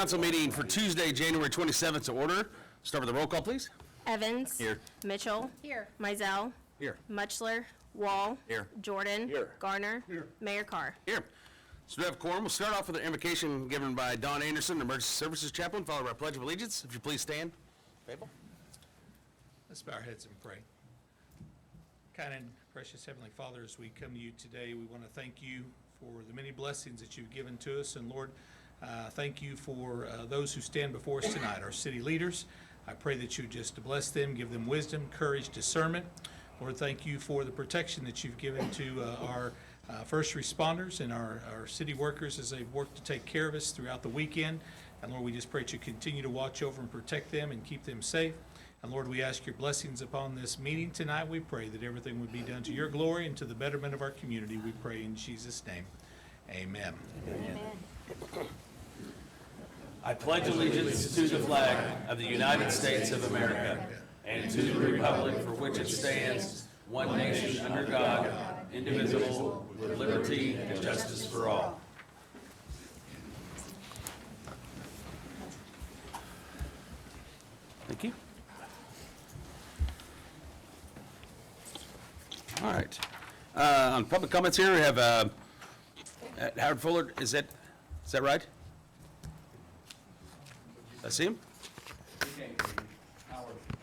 Council meeting for Tuesday, January 27th to order. Start with a roll call, please. Evans. Here. Mitchell. Here. Mizell. Here. Mutchler. Wall. Here. Jordan. Here. Garner. Here. Mayor Carr. Here. So we have a quorum. We'll start off with an invocation given by Don Anderson, Emergency Services Chaplain, followed by a Pledge of Allegiance. If you please stand. Fable. Let's bow our heads and pray. Kind and precious Heavenly Father, as we come to you today, we want to thank you for the many blessings that you've given to us. And Lord, thank you for those who stand before us tonight, our city leaders. I pray that you just bless them, give them wisdom, courage, discernment. Lord, thank you for the protection that you've given to our first responders and our city workers as they've worked to take care of us throughout the weekend. And Lord, we just pray that you continue to watch over and protect them and keep them safe. And Lord, we ask your blessings upon this meeting tonight. We pray that everything would be done to your glory and to the betterment of our community. We pray in Jesus' name. Amen. Amen. I pledge allegiance to the flag of the United States of America and to the republic for which it stands, one nation under God, indivisible, with liberty and justice for all. Thank you. All right. On public comments here, we have Howard Fuller. Is that right? I see him.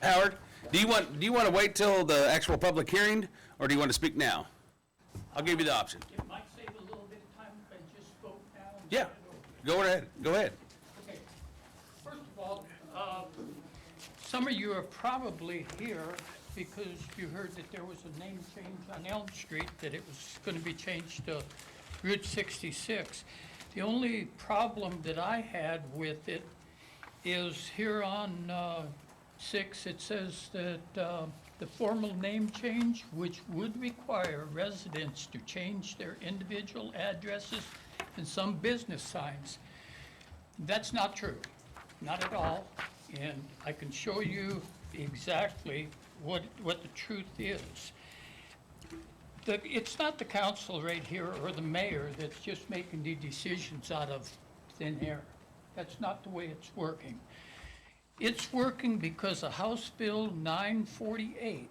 Howard, do you want to wait till the actual public hearing, or do you want to speak now? I'll give you the option. It might save a little bit of time if I just spoke now. and Yeah. turn it over. Go ahead. Go ahead. Okay. First of all, some of you are probably here because you heard that there was a name change on Elm Street, that it was going to be changed to Route 66. The only problem that I had with it is here on 6, it says that the formal name change, which would require residents to change their individual addresses and some business signs. That's not true, not at all, and I can show you exactly what the truth is. It's not the council right here or the mayor that's just making the decisions out of thin air. That's not the way it's working. It's working because of House Bill 948,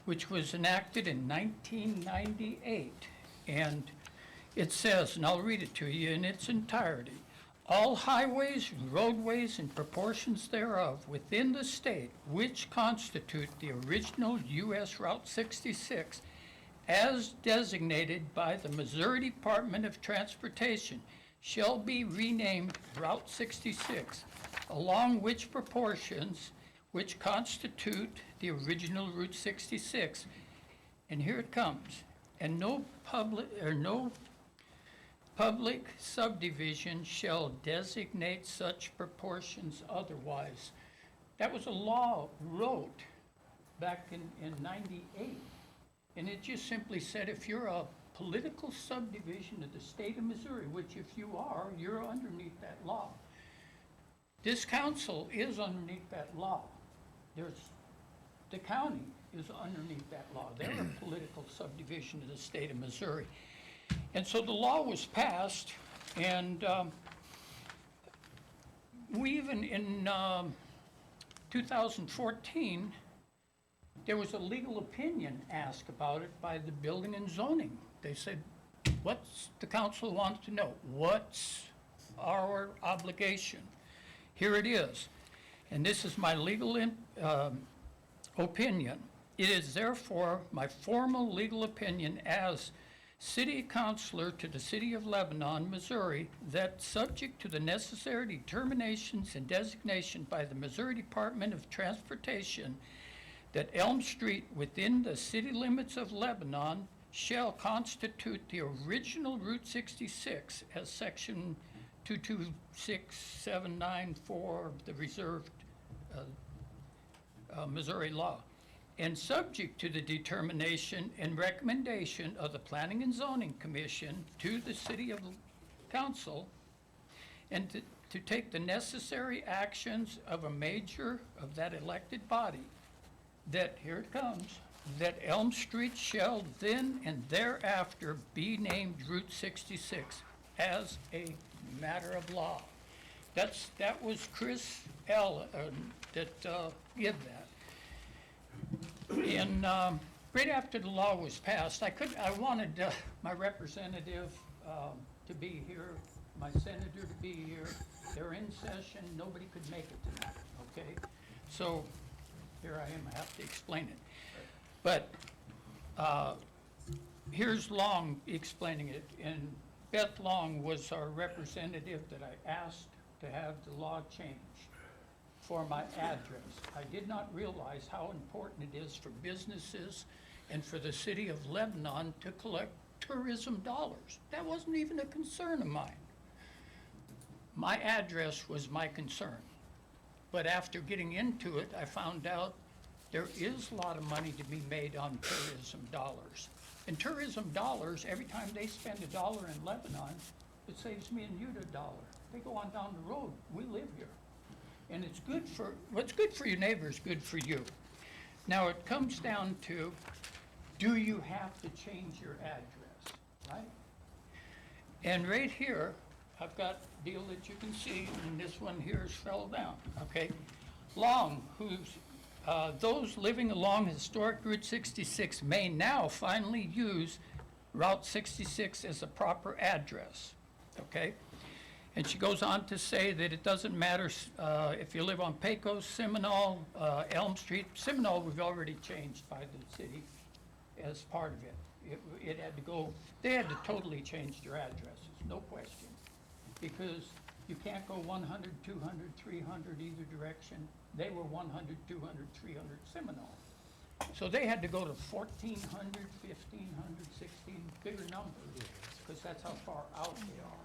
which was enacted in 1998. And it says, and I'll read it to you in its entirety, all highways, roadways, and proportions thereof within the state which constitute the original U.S. Route 66 as designated by the Missouri Department of Transportation shall be renamed Route 66, along which proportions which constitute the original Route 66. And here it comes. And no public subdivision shall designate such proportions otherwise. That was a law wrote back in 98. And it just simply said if you're a political subdivision of the state of Missouri, which if you are, you're underneath that law. This council is underneath that law. The county is underneath that law. They're a political subdivision of the state of Missouri. And so the law was passed, and we even in 2014, there was a legal opinion asked about it by the Building and Zoning. They said, what's the council wants to know? What's our obligation? Here it is. And this is my legal opinion. It is therefore my formal legal opinion as city councilor to the city of Lebanon, Missouri, that subject to the necessary determinations and designation by the Missouri Department of Transportation, that Elm Street within the city limits of Lebanon shall constitute the original Route 66 as section 226794 of the reserved Missouri law, and subject to the determination and recommendation of the Planning and Zoning Commission to the City of Council, and to take the necessary actions of a major of that elected body, that, here it comes, that Elm Street shall then and thereafter be named Route 66 as a matter of law. That was Chris L. That did that. And right after the law was passed, I wanted my representative to be here, my senator to be here. They're in session, nobody could make it tonight, okay? So here I am, I have to explain it. But here's Long explaining it, and Beth Long was our representative that I asked to have the law changed for my address. I did not realize how important it is for businesses and for the city of Lebanon to collect tourism dollars. That wasn't even a concern of mine. My address was my concern. But after getting into it, I found out there is a lot of money to be made on tourism dollars. And tourism dollars, every time they spend $1 in Lebanon, it saves me and you $1. They go on down the road. We live here. And it's good for, what's good for your neighbor is good for you. Now, it comes down to, do you have to change your address, right? And right here, I've got a deal that you can see, and this one here is fell down, okay? Long, those living along historic Route 66 may now finally use Route 66 as a proper address, okay? And she goes on to say that it doesn't matter if you live on Pecos, Seminole, Elm Street. Seminole, we've already changed by the city as part of it. It had to go, they had to totally change their addresses, no question. Because you can't go 100, 200, 300 either direction. They were 100, 200, 300 Seminole. So they had to go to 1,400, 1,500, 16, bigger numbers, because that's how far out they are.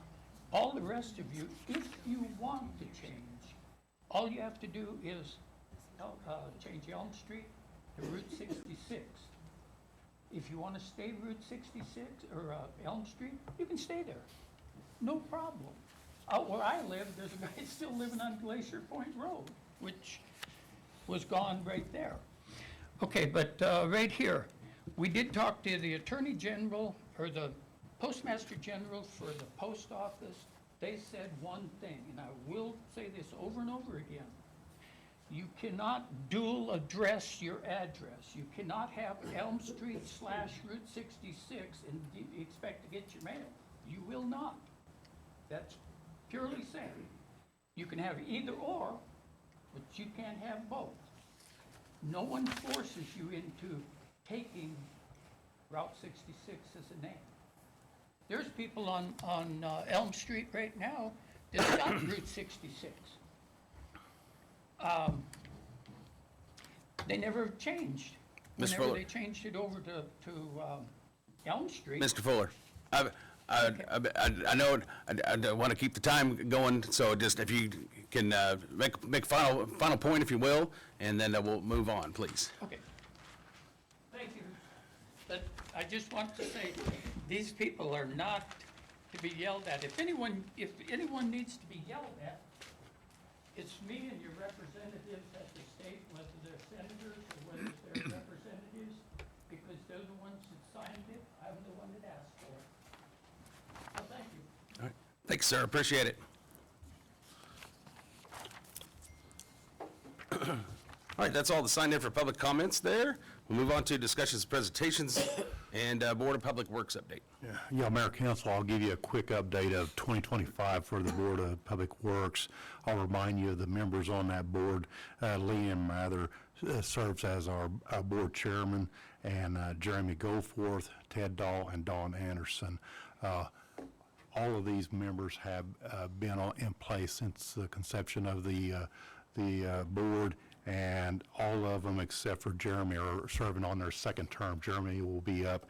All the rest of you, if you want to change, all you have to do is change Elm Street to Route 66. If you want to stay Route 66 or Elm Street, you can stay there. No problem. Out where I live, there's a guy still living on Glacier Point Road, which was gone right there. Okay, but right here, we did talk to the Attorney General, or the Postmaster General for the post office. They said one thing, and I will say this over and over again. You cannot dual address your address. You cannot have Elm Street / Route 66 and expect to get your mail. You will not. That's purely saying. You can have either or, but you can't have both. No one forces you into taking Route 66 as a name. There's people on Elm Street right now that's got Route 66. They never changed. Mr. Whenever Fuller. they changed it over to Elm Street. Mr. Fuller, I know I want to keep the time going, so just if you can make final point, if you will, and then we'll move on, please. Okay. Thank you. But I just want to say, these people are not to be yelled at. If anyone needs to be yelled at, it's me and your representatives at the state, whether they're senators or whether they're representatives, because they're the ones that signed it. I'm the one that asked for it. So thank you. All right. Thanks, sir. Appreciate it. All right, that's all the signed in for public comments there. We'll move on to discussions, presentations, and Board of Public Works update. Yeah, Mayor Council, I'll give you a quick update of 2025 for the Board of Public Works. I'll remind you of the members on that board. Liam Mather serves as our board chairman, and Jeremy Goforth, Ted Dahl, and Dawn Anderson. All of these members have been in place since the conception of the board, and all of them except for Jeremy are serving on their second term. Jeremy will be up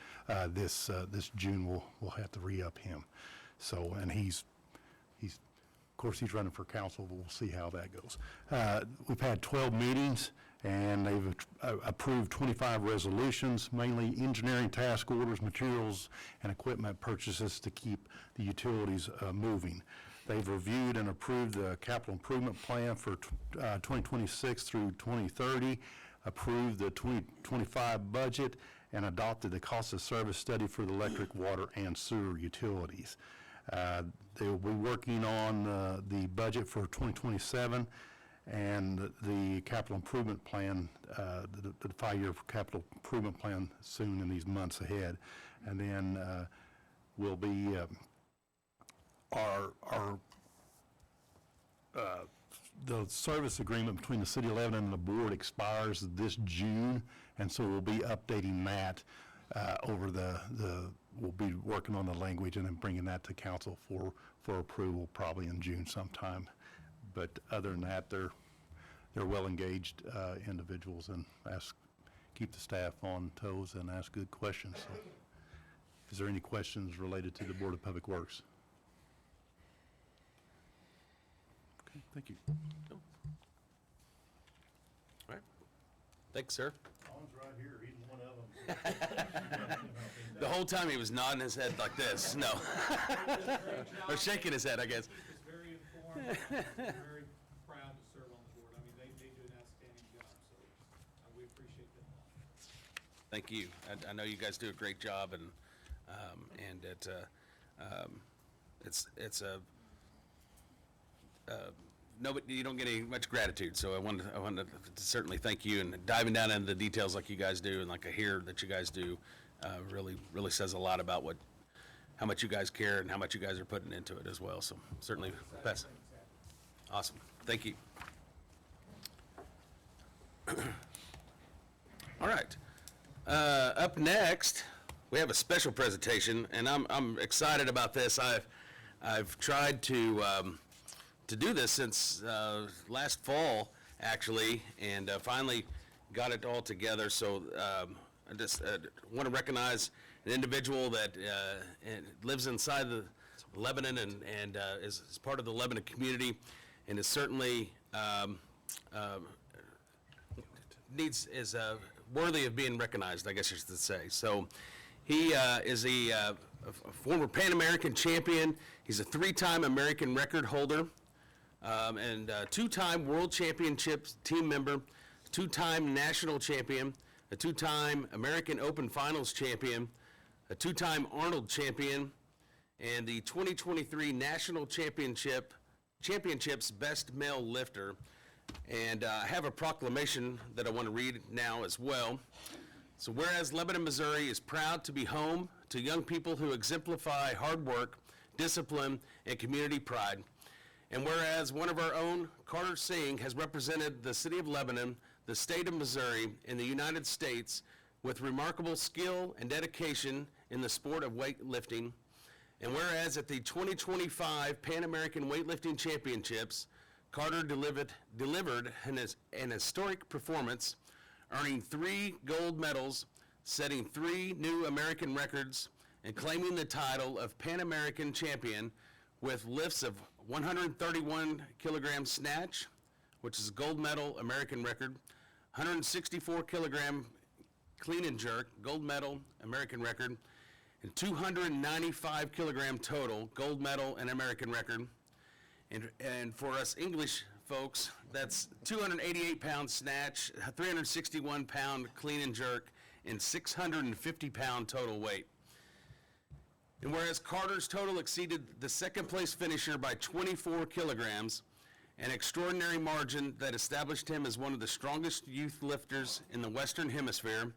this June. We'll have to re-up him. So, and he's of course he's running for council. We'll see how that goes. We've had 12 meetings, and they've approved 25 resolutions, mainly engineering task orders, materials, and equipment purchases to keep the utilities moving. They've reviewed and approved the capital improvement plan for 2026 through 2030, approved the 2025 budget, and adopted the cost of service study for the electric, water, and sewer utilities. They will be working on the budget for 2027 and the capital improvement plan, the 5-year capital improvement plan soon in these months ahead. And then will be the service agreement between the City of Lebanon and the board expires this June, and so we'll be updating that over we'll be working on the language and then bringing that to council for approval probably in June sometime. But other than that, they're well-engaged individuals and keep the staff on toes and ask good questions. So, is there any questions related to the Board of Public Works? Okay, thank you. All right. Thanks, sir. Colin's right here, he's one of them. The whole time he was nodding his head like this. No. Or shaking his head, I guess. Keep us very informed. We're very proud to serve on the board. I mean, they do an outstanding job, so we appreciate them. Thank you. I know you guys do a great job, and it's a nobody, you don't get any much gratitude. So I wanted to certainly thank you, and diving down into the details like you guys do, and like I hear that you guys do, really says a lot about how much you guys care and how much you guys are putting into it as well. So certainly, best. Awesome. Thank you. All right. Up next, we have a special presentation, and I'm excited about this. I've tried to do this since last fall, actually, and finally got it all together. So I just want to recognize an individual that lives inside the Lebanon and is part of the Lebanon community, and is certainly is worthy of being recognized, I guess I should say. So he is a former Pan American champion. He's a 3-time American record holder, and 2-time World Championships team member, 2-time national champion, a 2-time American Open Finals champion, a 2-time Arnold champion, and the 2023 National Championships Best Male Lifter. And I have a proclamation that I want to read now as well. So whereas Lebanon, Missouri is proud to be home to young people who exemplify hard work, discipline, and community pride, and whereas one of our own, Carter Singh, has represented the city of Lebanon, the state of Missouri, and the United States with remarkable skill and dedication in the sport of weightlifting, and whereas at the 2025 Pan American Weightlifting Championships, Carter delivered an historic performance, earning 3 gold medals, setting 3 new American records, and claiming the title of Pan American champion with lifts of 131 kilogram snatch, which is a gold medal American record, 164 kilogram clean and jerk, gold medal American record, and 295 kilogram total, gold medal and American record. And for us English folks, that's 288 pound snatch, 361 pound clean and jerk, and 650 pound total weight. And whereas Carter's total exceeded the second place finisher by 24 kilograms, an extraordinary margin that established him as one of the strongest youth lifters in the Western Hemisphere,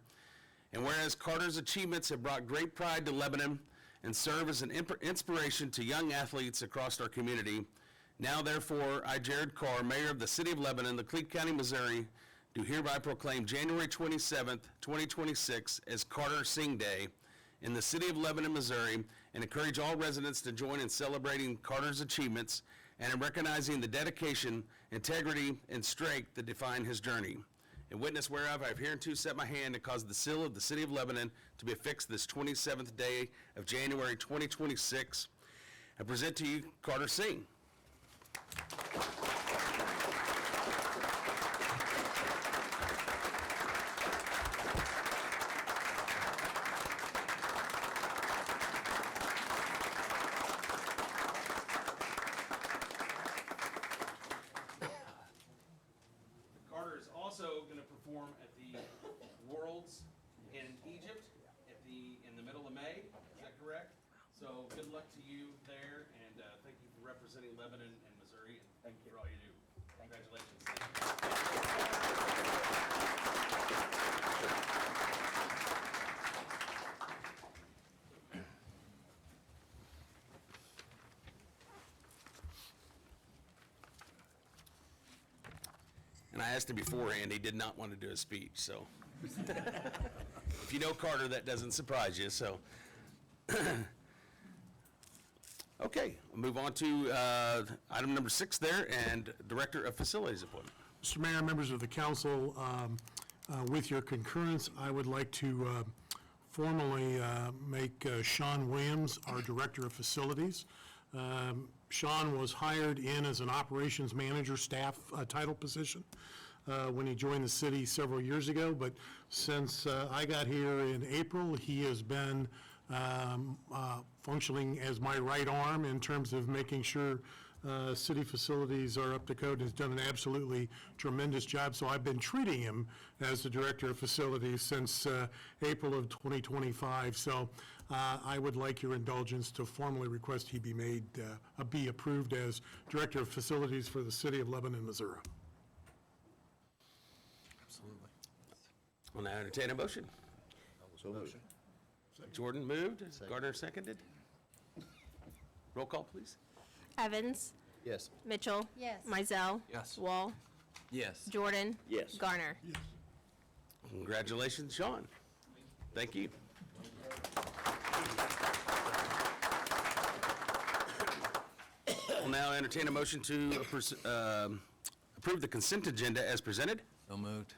and whereas Carter's achievements have brought great pride to Lebanon and serve as an inspiration to young athletes across our community, now therefore, I, Jared Carr, Mayor of the City of Lebanon, Leclerc County, Missouri, do hereby proclaim January 27th, 2026 as Carter Singh Day in the City of Lebanon, Missouri, and encourage all residents to join in celebrating Carter's achievements and in recognizing the dedication, integrity, and strength that define his journey. In witness whereof, I have hereunto set my hand and caused the seal of the City of Lebanon to be affixed this 27th day of January 2026. I present to you Carter Singh. Carter is also going to perform at the Worlds in Egypt in the middle of May. Is that correct? So good luck to you there, Lebanon and Missouri, and thank you for all you do. Congratulations. And I asked him beforehand, he did not want to do a speech, so. If you know Carter, that doesn't surprise you, so. Okay, we'll move on to item number 6 there, and Director of Facilities appointment. Mr. Mayor, members of the council, with your concurrence, I would like to formally make Sean Williams our Director of Facilities. Sean was hired in as an operations manager staff title position when he joined the city several years ago, but since I got here in April, he has been functioning as my right arm in terms of making sure city facilities are up to code, has done an absolutely tremendous job. So I've been treating him as the Director of Facilities since April of 2025. So I would like your indulgence to formally request he be made, be approved as Director of Facilities for the city of Lebanon, Missouri. Absolutely. Will now entertain a motion. So moved. Jordan moved, Gardner seconded. Roll call, please. Evans, Yes. Mitchell. Yes. Mizell. Yes. Wall, Yes. Jordan. Yes. Garner. Congratulations, Sean. Thank you. We'll now entertain a motion to approve the consent agenda as presented. So moved.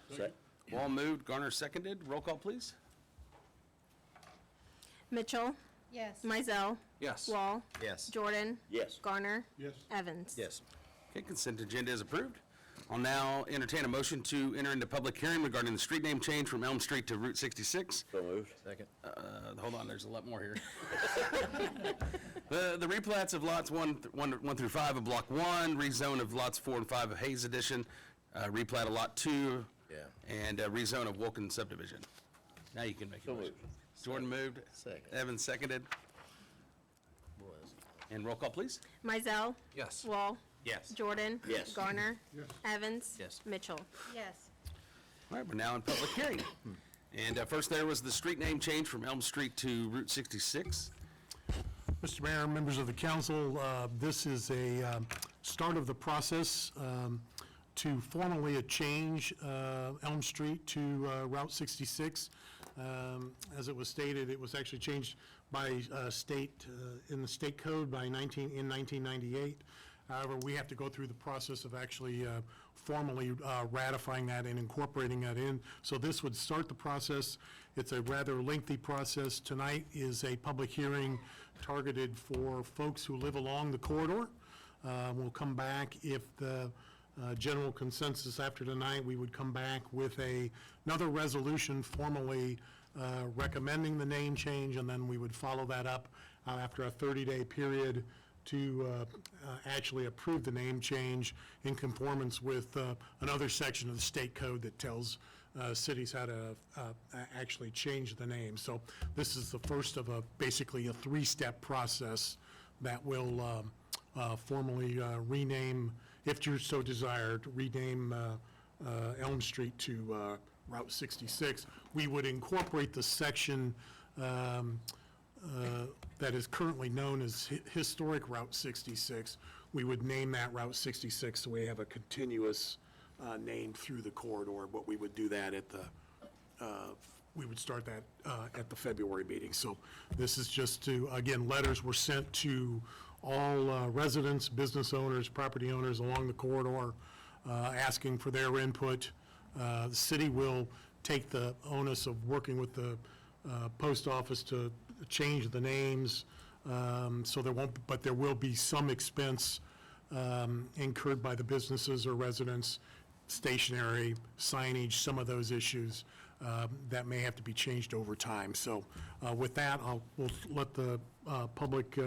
Wall moved, Garner seconded. Roll call, please. Mitchell, Yes. Mizell. Yes. Wall, Yes. Jordan. Yes. Garner. Yes. Evans. Yes. Okay, consent agenda is approved. I'll now entertain a motion to enter into public hearing regarding the street name change from Elm Street to Route 66. So moved. Second. Hold on, there's a lot more here. The replats of lots 1 through 5 of Block 1, rezone of lots 4 and 5 of Hayes Edition, replat of Lot 2, Yeah. and rezone of Wilkin subdivision. Now you can make your So motion. moved. Jordan moved. Second. Evans seconded. Was. And roll call, please. Mizell. Yes. Wall, Yes. Jordan. Yes. Garner. Evans. Yes. Mitchell. Yes. All right, we're now in public hearing. And first there was the street name change from Elm Street to Route 66. Mr. Mayor, members of the council, this is a start of the process to formally change Elm Street to Route 66. As it was stated, it was actually changed by state, in the state code in 1998. However, we have to go through the process of actually formally ratifying that and incorporating that in. So this would start the process. It's a rather lengthy process. Tonight is a public hearing targeted for folks who live along the corridor. We'll come back if the general consensus after tonight, we would come back with another resolution formally recommending the name change, and then we would follow that up after a 30-day period to actually approve the name change in conformance with another section of the state code that tells cities how to actually change the name. So this is the first of basically a 3-step process that will formally rename, if you're so desired, rename Elm Street to Route 66. We would incorporate the section that is currently known as Historic Route 66. We would name that Route 66 so we have a continuous name through the corridor, but we would do that at the, we would start that at the February meeting. So this is just to, again, letters were sent to all residents, business owners, property owners along the corridor, asking for their input. The city will take the onus of working with the post office to change the names, so there won't, but there will be some expense incurred by the businesses or residents, stationery, signage, some of those issues that may have to be changed over time. So with that, we'll let the public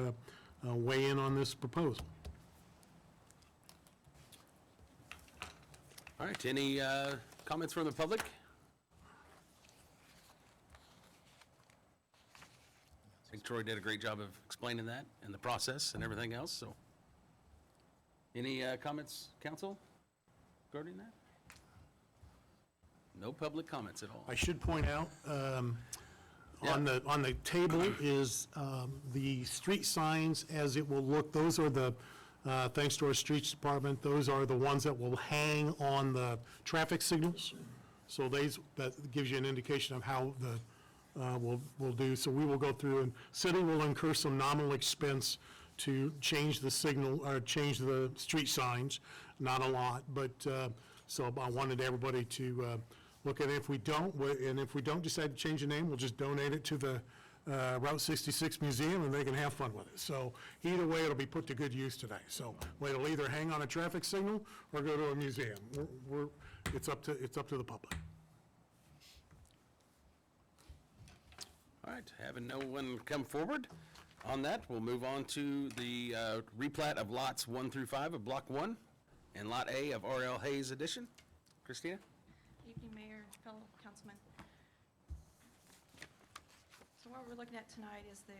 weigh in on this proposal. All right, any comments from the public? I think Troy did a great job of explaining that and the process and everything else, so. Any comments, council, regarding that? No public comments at all. I should point out, on the table is the street signs as it will look. Those are the, thanks to our streets department, those are the ones that will hang on the traffic signals. So that gives you an indication of how we'll do. So we will go through, and city will incur some nominal expense to change the signal, or change the street signs, not a lot, but, so I wanted everybody to look at it. If we don't, and if we don't decide to change the name, we'll just donate it to the Route 66 Museum, and they can have fun with it. So either way, it'll be put to good use today. So it'll either hang on a traffic signal or go to a museum. It's up to the public. All right, having no one come forward on that, we'll move on to the replat of lots 1 through 5 of Block 1 and Lot A of R.L. Hayes Edition. Christina? Evening, Mayor, fellow councilmen. So what we're looking at tonight is the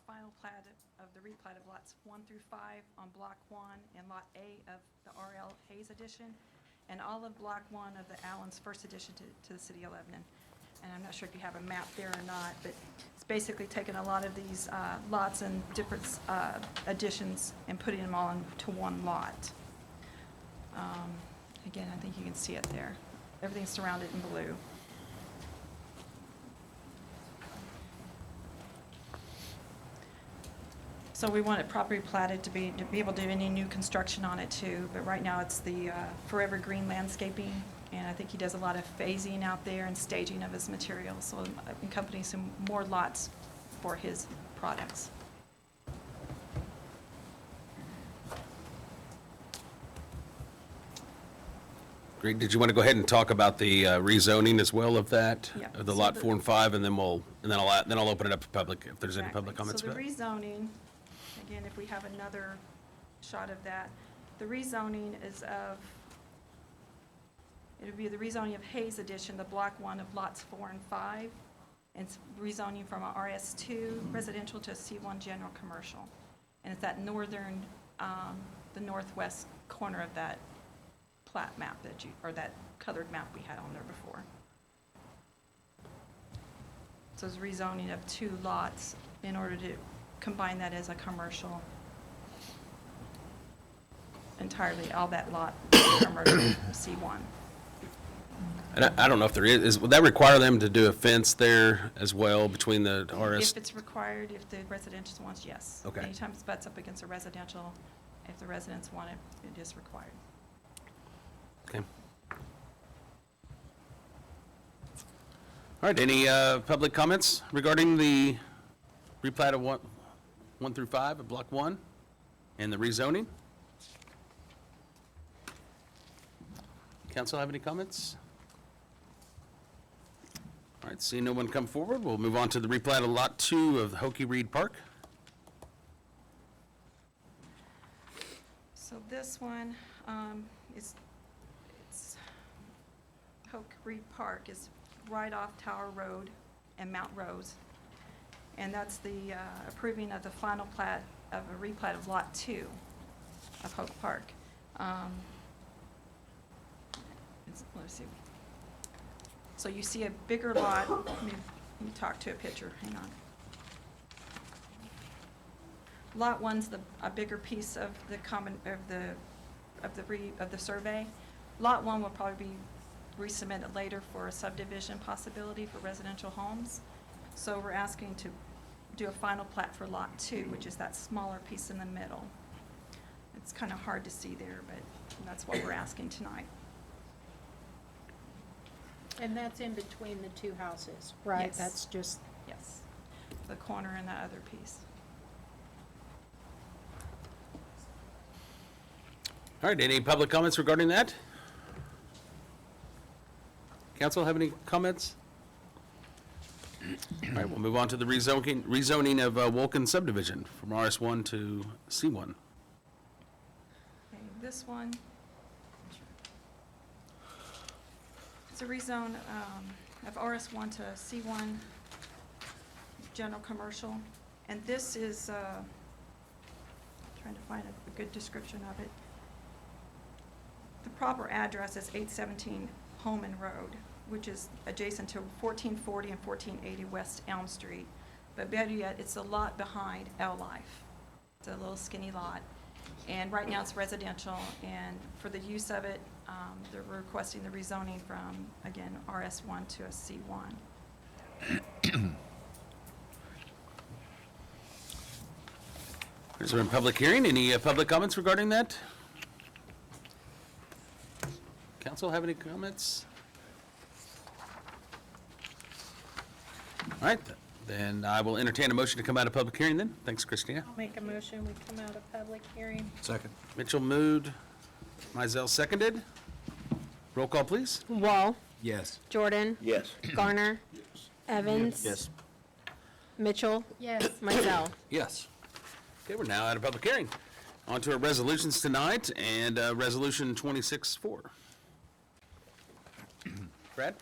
final plat of the replat of lots 1 through 5 on Block 1 and Lot A of the R.L. Hayes Edition, and all of Block 1 of the Allen's first addition to the city of Lebanon. And I'm not sure if you have a map there or not, but it's basically taken a lot of these lots and different additions and putting them all into one lot. Again, I think you can see it there. Everything's surrounded in blue. So we want it properly platted to be able to do any new construction on it too, but right now it's the forever green landscaping, and I think he does a lot of phasing out there and staging of his materials, so encompassing some more lots for his products. Great. Did you want to go ahead and talk about the rezoning as well of that? Yeah. Of the So Lot the- 4 and 5, and then I'll open it up to public if there's any public Exactly. comments about it. So the rezoning, again, if we have another shot of that, the rezoning is of, it would be the rezoning of Hayes Edition, the Block 1 of lots 4 and 5. And it's rezoning from a RS2 residential to a C1 general commercial. And it's that northern, the northwest corner of that plat map or that colored map we had on there before. So it's rezoning of 2 lots in order to combine that as a commercial. Entirely, all that lot is commercial, C1. And I don't know if there would that require them to do a fence there as well between the RS? If it's required, if the residential wants, yes. Okay. Anytime it butts up against a residential, if the residents want it, it is required. Okay. All right, any public comments regarding the replat of 1 through 5 of Block 1 and the rezoning? Council have any comments? All right, seeing no one come forward, we'll move on to the replat of Lot 2 of Hokie Reed Park. So this one is, it's Hoke Reed Park is right off Tower Road and Mount Rose. And that's the approving of the final plat of a replat of Lot 2 of Hoke Park. Let's see. So you see a bigger lot, let me talk to a picture, hang on. Lot 1's a bigger piece of the the survey. Lot 1 will probably be resubmitted later for a subdivision possibility for residential homes. So we're asking to do a final plat for Lot 2, which is that smaller piece in the middle. It's kind of hard to see there, but that's what we're asking tonight. And that's in between the 2 houses, right? Yes. That's just, Yes, the corner and that other piece. All right, any public comments regarding that? Council have any comments? All right, we'll move on to the rezoning of Wolken subdivision from RS1 to C1. Okay, this one, it's a rezone of RS1 to C1 general commercial. And this is, trying to find a good description of it. the proper address is 817 Holman Road, which is adjacent to 1440 and 1480 West Elm Street. But better yet, it's the lot behind L Life. It's a little skinny lot. And right now it's residential, and for the use of it, they're requesting the rezoning from, again, RS1 to a C1. Is there a public hearing? Any public comments regarding that? Council have any comments? All right, then I will entertain a motion to come out of public hearing then. Thanks, Christina. I'll make a motion, we come out of public hearing. Second. Mitchell moved, Mizell seconded. Roll call, please. Wall, Yes. Jordan, Yes. Garner, Evans. Yes. Mitchell, Yes, Mizell. Yes. Okay, we're now out of public hearing. On to our resolutions tonight, and Resolution 26-4. Brad?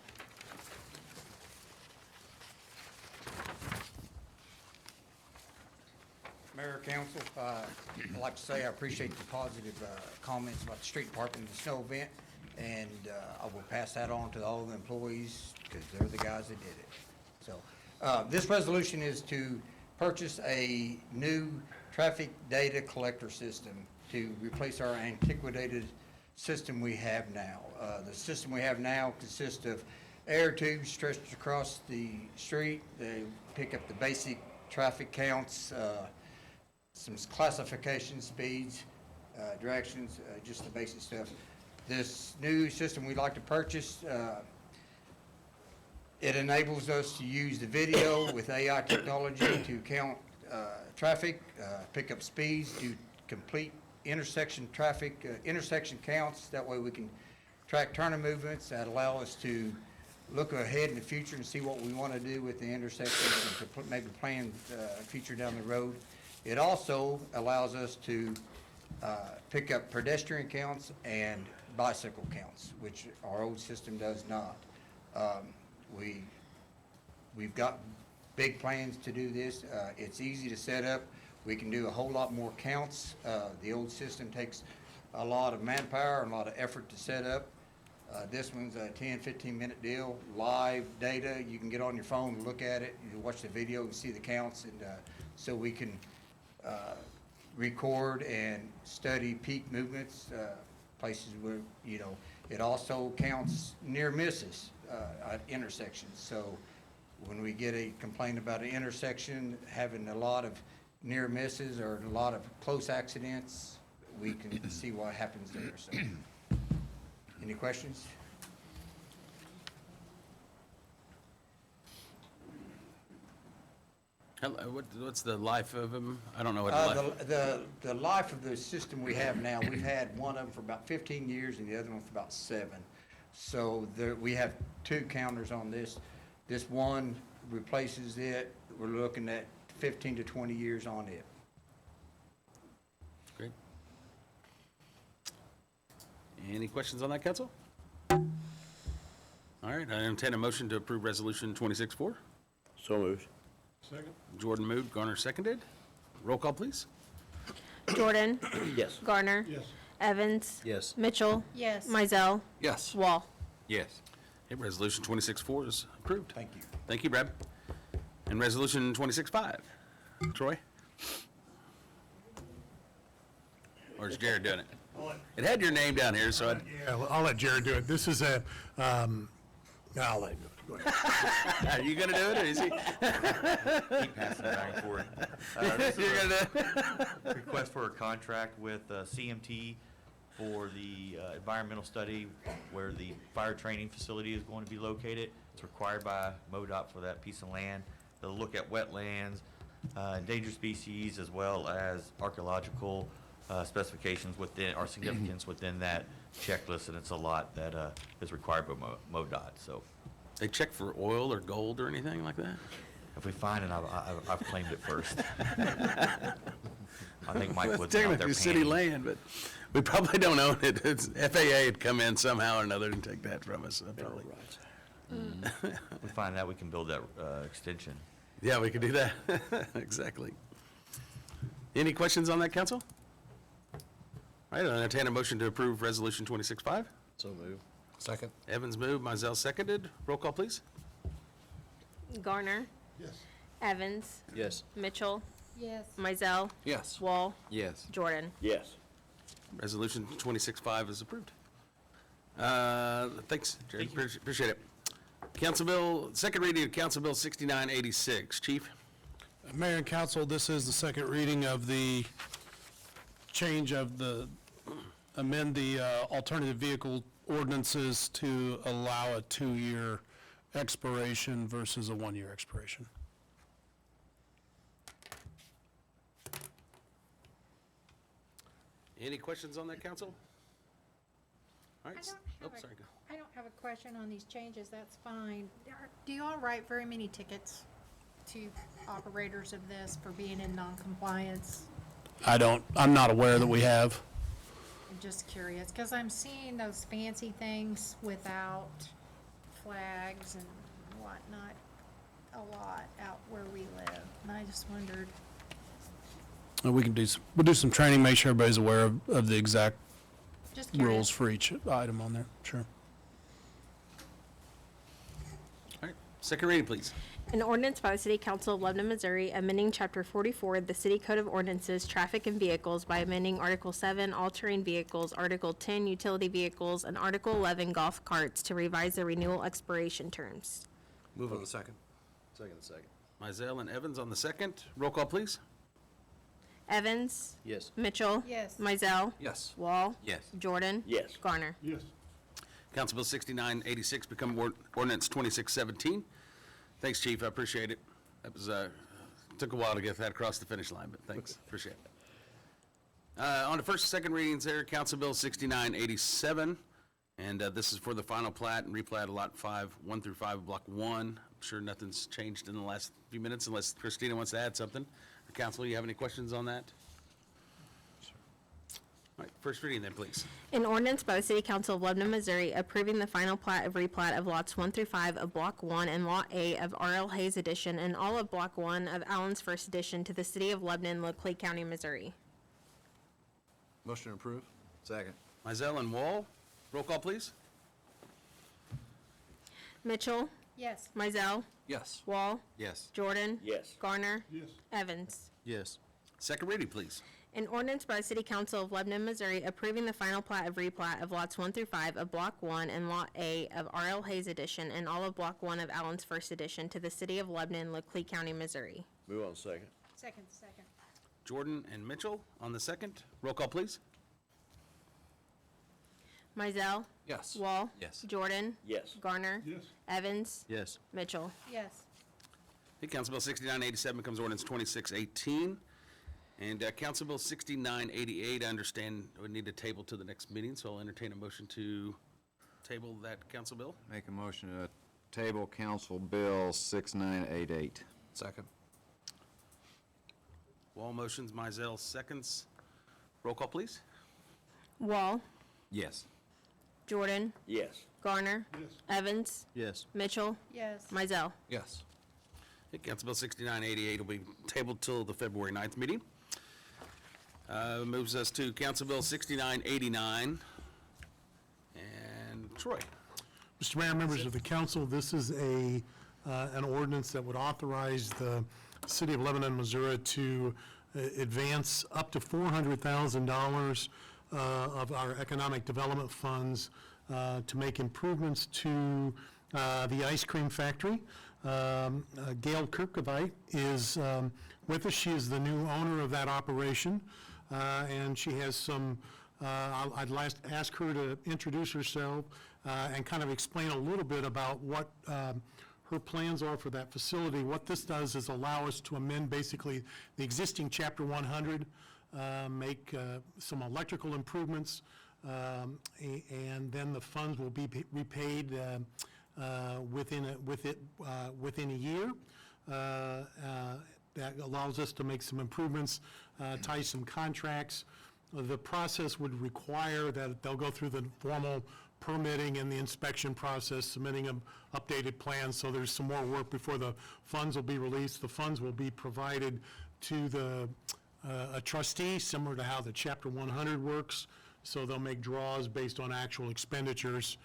Mayor, Council, I'd like to say I appreciate the positive comments about the street department and the snow event, and I will pass that on to all the employees, because they're the guys that did it. So, this resolution is to purchase a new traffic data collector system to replace our antiquated system we have now. The system we have now consists of air tubes stretched across the street. They pick up the basic traffic counts, some classification, speeds, directions, just the basic stuff. This new system we'd like to purchase, it enables us to use the video with AI technology to count traffic, pick up speeds, do complete intersection traffic, intersection counts. That way we can track turning movements that allow us to look ahead in the future and see what we want to do with the intersections and to maybe plan future down the road. It also allows us to pick up pedestrian counts and bicycle counts, which our old system does not. We've got big plans to do this. It's easy to set up. We can do a whole lot more counts. The old system takes a lot of manpower and a lot of effort to set up. This one's a 10, 15-minute deal, live data. You can get on your phone and look at it. You watch the video and see the counts, and so we can record and study peak movements, places where, you know, it also counts near misses at intersections. So when we get a complaint about an intersection having a lot of near misses or a lot of close accidents, we can see what happens there. So, any questions? What's the life of them? I don't know what the life. The life of the system we have now, we've had one of them for about 15 years and the other one for about 7. So we have 2 counters on this. This one replaces it. We're looking at 15 to 20 years on it. Great. Any questions on that, council? All right, I entertain a motion to approve Resolution 26-4. So moved. Jordan moved, Garner seconded. Roll call, please. Jordan, Yes. Garner. Yes. Evans. Yes. Mitchell, yes. Mizell, Yes. Wall. Yes. Okay, Resolution 26-4 is approved. Thank you. Thank you, Brad. And Resolution 26-5. Troy? Or is Jared doing it? It had your name down here, so Yeah, well, I'll let Jared do it. This is a, I'll let him do it. Go ahead. are you gonna do it, or is he? Keep passing it back and forth. This You're is gonna do it? a request for a contract with CMT for the environmental study where the fire training facility is going to be located. It's required by MoDOT for that piece of land. They'll look at wetlands, endangered species, as well as archaeological specifications within, or significance within that checklist, and it's a lot that is required by MoDOT, so. They check for oil or gold or anything like that? If we find it, I've claimed it first. I think Mike Well, was out there technically city panning. land, but we probably don't own it. It's FAA would come in somehow or another and take that from us, probably. If we find that, we can build that extension. Yeah, we could do that. Exactly. Any questions on that, council? All right, I'll entertain a motion to approve Resolution 26-5. So move. Second. Evans moved, Mizell seconded. Roll call, please. Garner. Yes. Evans. Yes. Mitchell. Yes. Mizell. Yes. Wall. Yes. Jordan. Yes. Resolution 26-5 is approved. Thanks, Jerry. Appreciate it. Council Bill, second reading of Council Bill 6986. Chief? Mayor and council, this is the second reading of the change of the, amend the alternative vehicle ordinances to allow a 2-year expiration versus a 1-year expiration. Any questions on that, council? All right. I Sorry, go. don't have a question on these changes, that's fine. Do you all write very many tickets to operators of this for being in non-compliance? I'm not aware that we have. I'm just curious, because I'm seeing those fancy things without flags and whatnot a lot out where we live, and I just wondered. We can we'll do some training, make sure everybody's aware of the exact Just curious. rules for each item on there, sure. All right. Second reading, please. An ordinance by the City Council of Lebanon, Missouri, amending Chapter 44 of the City Code of Ordinances, Traffic and Vehicles by amending Article 7, All-Terrain Vehicles, Article 10, Utility Vehicles, and Article 11, Golf Carts to revise the renewal expiration terms. Move on the second. Second. Mizell and Evans on the second. Roll call, please. Evans. Yes. Mitchell. Yes. Mizell. Yes. Wall. Yes. Jordan. Yes. Garner. Yes. Council Bill 6986 become ordinance 2617. Thanks, Chief. I appreciate it. That was, took a while to get that across the finish line, but thanks. Appreciate it. On to first and second readings there, Council Bill 6987. And this is for the final plat and replat of Lot 1 through 5 of Block 1. I'm sure nothing's changed in the last few minutes unless Christina wants to add something. Council, you have any questions on that? All right, first reading then, please. An ordinance by the City Council of Lebanon, Missouri, approving the final plat of replat of lots 1 through 5 of Block 1 and Lot A of R.L. Hayes Edition and all of Block 1 of Allen's First Edition to the City of Lebanon, Laclede County, Missouri. Motion to approve. Second. Mizell and Wall, roll call, please. Mitchell. Yes. Mizell. Yes. Wall. Yes. Jordan. Yes. Garner. Yes. Evans. Yes. Second reading, please. An ordinance by the City Council of Lebanon, Missouri, approving the final plat of replat of lots 1 through 5 of Block 1 and Lot A of R.L. Hayes Edition and all of Block 1 of Allen's First Edition to the City of Lebanon, Laclede County, Missouri. Move on second. Second. Jordan and Mitchell on the second. Roll call, please. Mizell. Yes. Wall. Yes. Jordan. Yes. Garner. Yes. Evans. Yes. Mitchell. Yes. Okay, Council Bill 6987 becomes ordinance 2618. And Council Bill 6988, I understand we need to table to the next meeting, so I'll entertain a motion to table that Council Bill. Make a motion to table Council Bill 6988. Second. Wall motions, Mizell seconds. Roll call, please. Wall. Yes. Jordan. Yes. Garner. Yes. Evans. Yes. Mitchell. Yes. Mizell. Yes. Okay, Council Bill 6988 will be tabled till the February 9th meeting. Moves us to Council Bill 6989. And Troy. Mr. Mayor, members of the council, this is an ordinance that would authorize the City of Lebanon, Missouri to advance up to $400,000 of our economic development funds to make improvements to the ice cream factory. Gail Kirkovite is with us. She is the new owner of that operation, and she has some, I'd ask her to introduce herself and kind of explain a little bit about what her plans are for that facility. What this does is allow us to amend basically the existing Chapter 100, make some electrical improvements, and then the funds will be repaid within a year. That allows us to make some improvements, tie some contracts. The process would require that they'll go through the formal permitting and the inspection process, submitting an updated plan, so there's some more work before the funds will be released. The funds will be provided to a trustee, similar to how the Chapter 100 works, So they'll make draws based on actual expenditures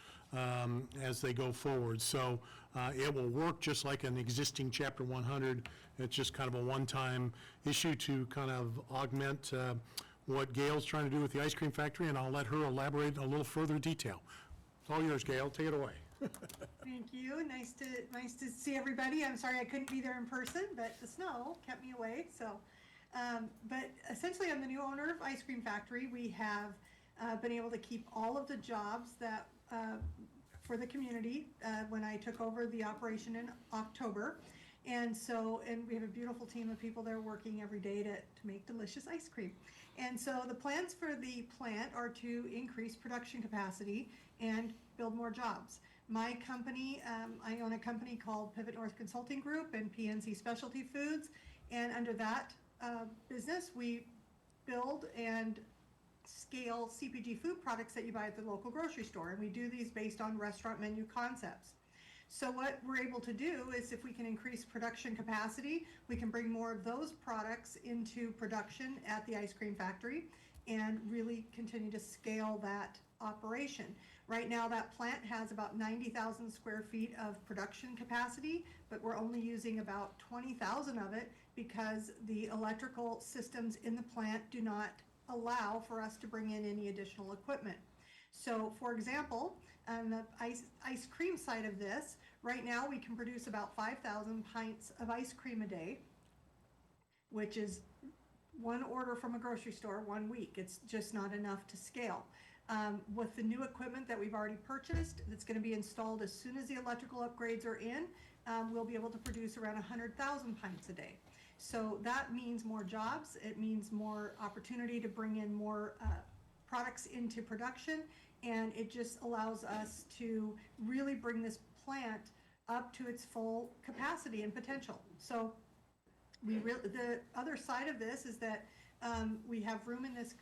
as they go forward. So it will work just like an existing Chapter 100. It's just kind of a one-time issue to kind of augment what Gail's trying to do with the ice cream factory, and I'll let her elaborate in a little further detail. It's all yours, Gail. Take it away. Thank you. Nice to see everybody. I'm sorry I couldn't be there in person, but the snow kept me away. So, but essentially, I'm the new owner of Ice Cream Factory. We have been able to keep all of the jobs that for the community when I took over the operation in October. And we have a beautiful team of people there working every day to make delicious ice cream. And so the plans for the plant are to increase production capacity and build more jobs. My company, I own a company called Pivot North Consulting Group and PNC Specialty Foods. And under that business, we build and scale CPG food products that you buy at the local grocery store. And we do these based on restaurant menu concepts. So what we're able to do is if we can increase production capacity, we can bring more of those products into production at the ice cream factory and really continue to scale that operation. Right now, that plant has about 90,000 square feet of production capacity, but we're only using about 20,000 of it because the electrical systems in the plant do not allow for us to bring in any additional equipment. So, for example, on the ice cream side of this, right now we can produce about 5,000 pints of ice cream a day, which is one order from a grocery store 1 week. It's just not enough to scale. With the new equipment that we've already purchased, that's going to be installed as soon as the electrical upgrades are in, we'll be able to produce around 100,000 pints a day. So that means more jobs. It means more opportunity to bring in more products into production, and it just allows us to really bring this plant up to its full capacity and potential. So the other side of this is that we have room in this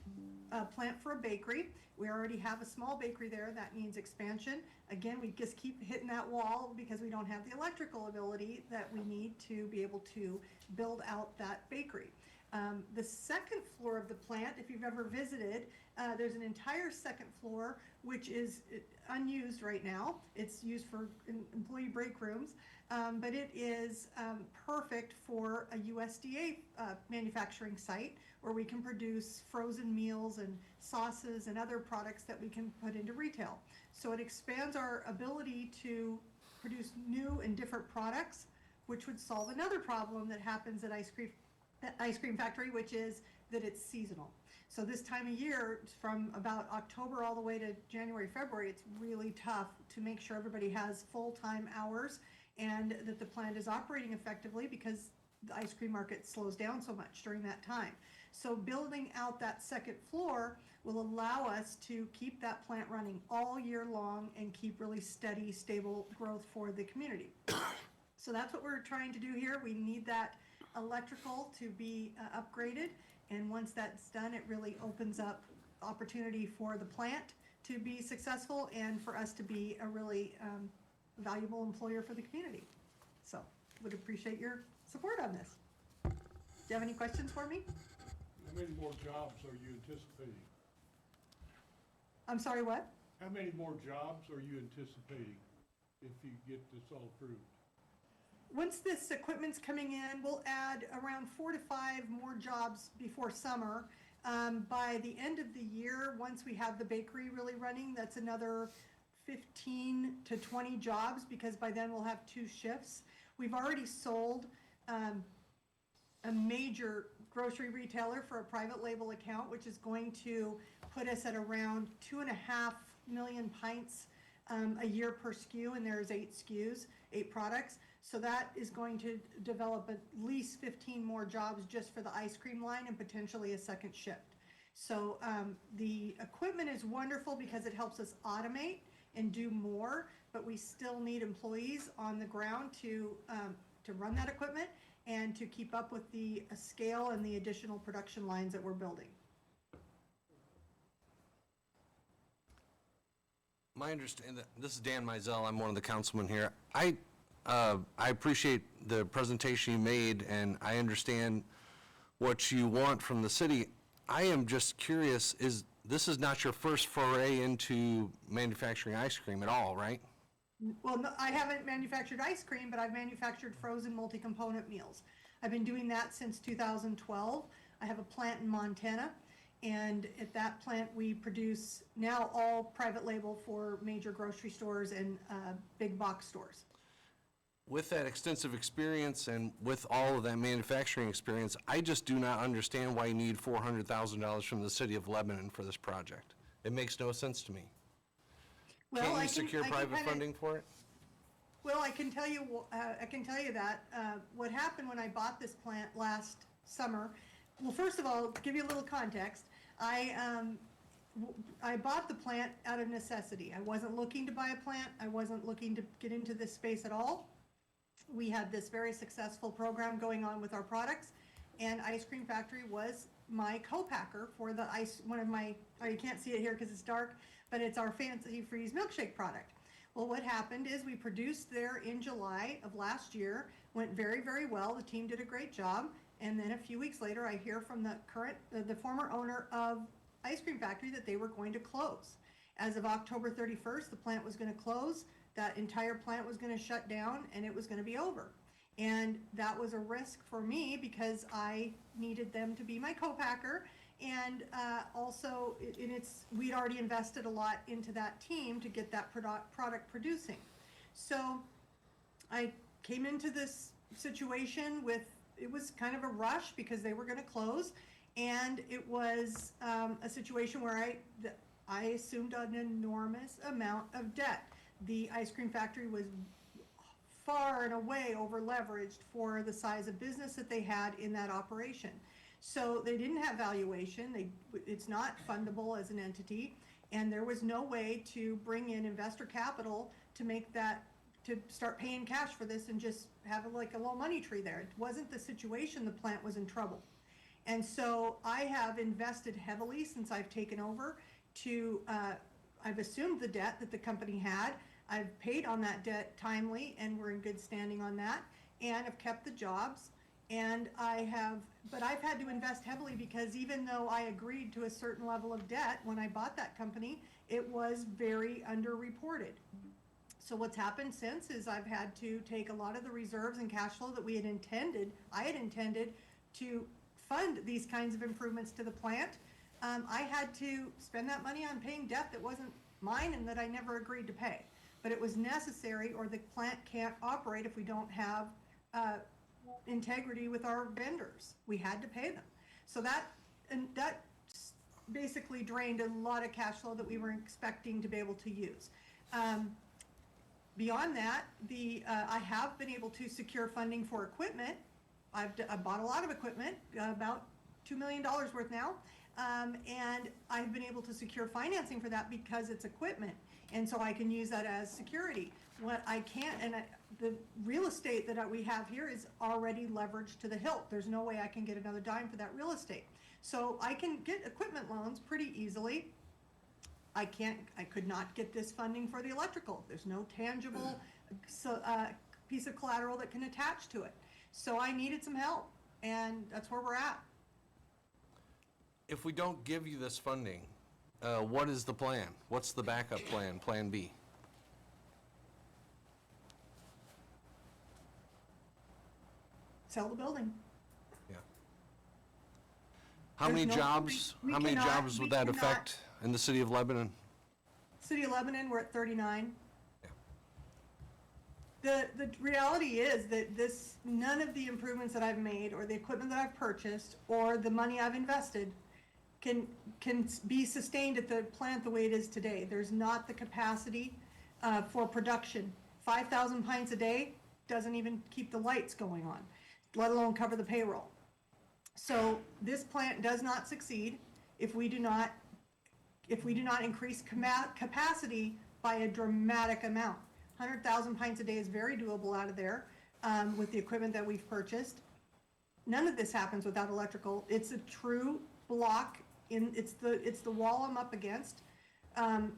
plant for a bakery. We already have a small bakery there. That means expansion. Again, we just keep hitting that wall because we don't have the electrical ability that we need to be able to build out that bakery. The second floor of the plant, if you've ever visited, there's an entire second floor which is unused right now. It's used for employee break rooms, but it is perfect for a USDA manufacturing site where we can produce frozen meals and sauces and other products that we can put into retail. So it expands our ability to produce new and different products, which would solve another problem that happens at ice cream factory, which is that it's seasonal. So this time of year, from about October all the way to January, February, it's really tough to make sure everybody has full-time hours and that the plant is operating effectively because the ice cream market slows down so much during that time. So building out that second floor will allow us to keep that plant running all year long and keep really steady, stable growth for the community. So that's what we're trying to do here. We need that electrical to be upgraded, and once that's done, it really opens up opportunity for the plant to be successful and for us to be a really valuable employer for the community. So would appreciate your support on this. Do you have any questions for me? How many more jobs are you anticipating? I'm sorry, what? How many more jobs are you anticipating if you get this all approved? Once this equipment's coming in, we'll add around 4 to 5 more jobs before summer. By the end of the year, once we have the bakery really running, that's another 15 to 20 jobs because by then we'll have 2 shifts. We've already sold a major grocery retailer for a private label account, which is going to put us at around 2.5 million pints a year per SKU, and there's 8 SKUs, 8 products. So that is going to develop at least 15 more jobs just for the ice cream line and potentially a second shift. So the equipment is wonderful because it helps us automate and do more, but we still need employees on the ground to run that equipment and to keep up with the scale and the additional production lines that we're building. My understanding, this is Dan Mizell, I'm one of the councilmen here. I appreciate the presentation you made, and I understand what you want from the city. I am just curious, this is not your first foray into manufacturing ice cream at all, right? Well, no, I haven't manufactured ice cream, but I've manufactured frozen multi-component meals. I've been doing that since 2012. I have a plant in Montana, and at that plant, we produce now all private label for major grocery stores and big box stores. With that extensive experience and with all of that manufacturing experience, I just do not understand why you need $400,000 from the city of Lebanon for this project. It makes no sense to me. Well, Can't I you can- secure I can private kinda- funding for it? Well, I can tell you, that what happened when I bought this plant last summer. Well, first of all, to give you a little context, I bought the plant out of necessity. I wasn't looking to buy a plant. I wasn't looking to get into this space at all. We had this very successful program going on with our products, and Ice Cream Factory was my co-packer for the ice, one of my, oh, you can't see it here because it's dark, but it's our Fancy Freeze milkshake product. Well, what happened is we produced there in July of last year, went very, very well. The team did a great job. And then a few weeks later, I hear from the former owner of Ice Cream Factory that they were going to close. As of October 31st, the plant was going to close. That entire plant was going to shut down, and it was going to be over. And that was a risk for me because I needed them to be my co-packer. And also, we'd already invested a lot into that team to get that product producing. So I came into this situation it was kind of a rush because they were going to close. And it was a situation where I assumed an enormous amount of debt. The ice cream factory was far and away over leveraged for the size of business that they had in that operation. So they didn't have valuation. It's not fundable as an entity, and there was no way to bring in investor capital to start paying cash for this and just have like a little money tree there. It wasn't the situation. The plant was in trouble. And so I have invested heavily since I've taken over I've assumed the debt that the company had. I've paid on that debt timely, and we're in good standing on that, and have kept the jobs. And but I've had to invest heavily because even though I agreed to a certain level of debt when I bought that company, it was very underreported. So what's happened since is I've had to take a lot of the reserves and cash flow that I had intended to fund these kinds of improvements to the plant. I had to spend that money on paying debt that wasn't mine and that I never agreed to pay. But it was necessary, or the plant can't operate if we don't have integrity with our vendors. We had to pay them. So that basically drained a lot of cash flow that we were expecting to be able to use. Beyond that, I have been able to secure funding for equipment. I bought a lot of equipment, about $2 million worth now, and I've been able to secure financing for that because it's equipment, and so I can use that as security. What I can't, the real estate that we have here is already leveraged to the hilt. There's no way I can get another dime for that real estate. So I can get equipment loans pretty easily. I could not get this funding for the electrical. There's no tangible piece of collateral that can attach to it. So I needed some help, and that's where we're at. If we don't give you this funding, what is the plan? What's the backup plan, Plan B? Sell the building. Yeah. How many jobs would that affect in the city of Lebanon? City of Lebanon, we're at 39. The reality is that none of the improvements that I've made, or the equipment that I've purchased, or the money I've invested can be sustained at the plant the way it is today. There's not the capacity for production. 5,000 pints a day doesn't even keep the lights going on, let alone cover the payroll. So this plant does not succeed if we do not increase capacity by a dramatic amount. 100,000 pints a day is very doable out of there with the equipment that we've purchased. None of this happens without electrical. It's a true block. It's the wall I'm up against. And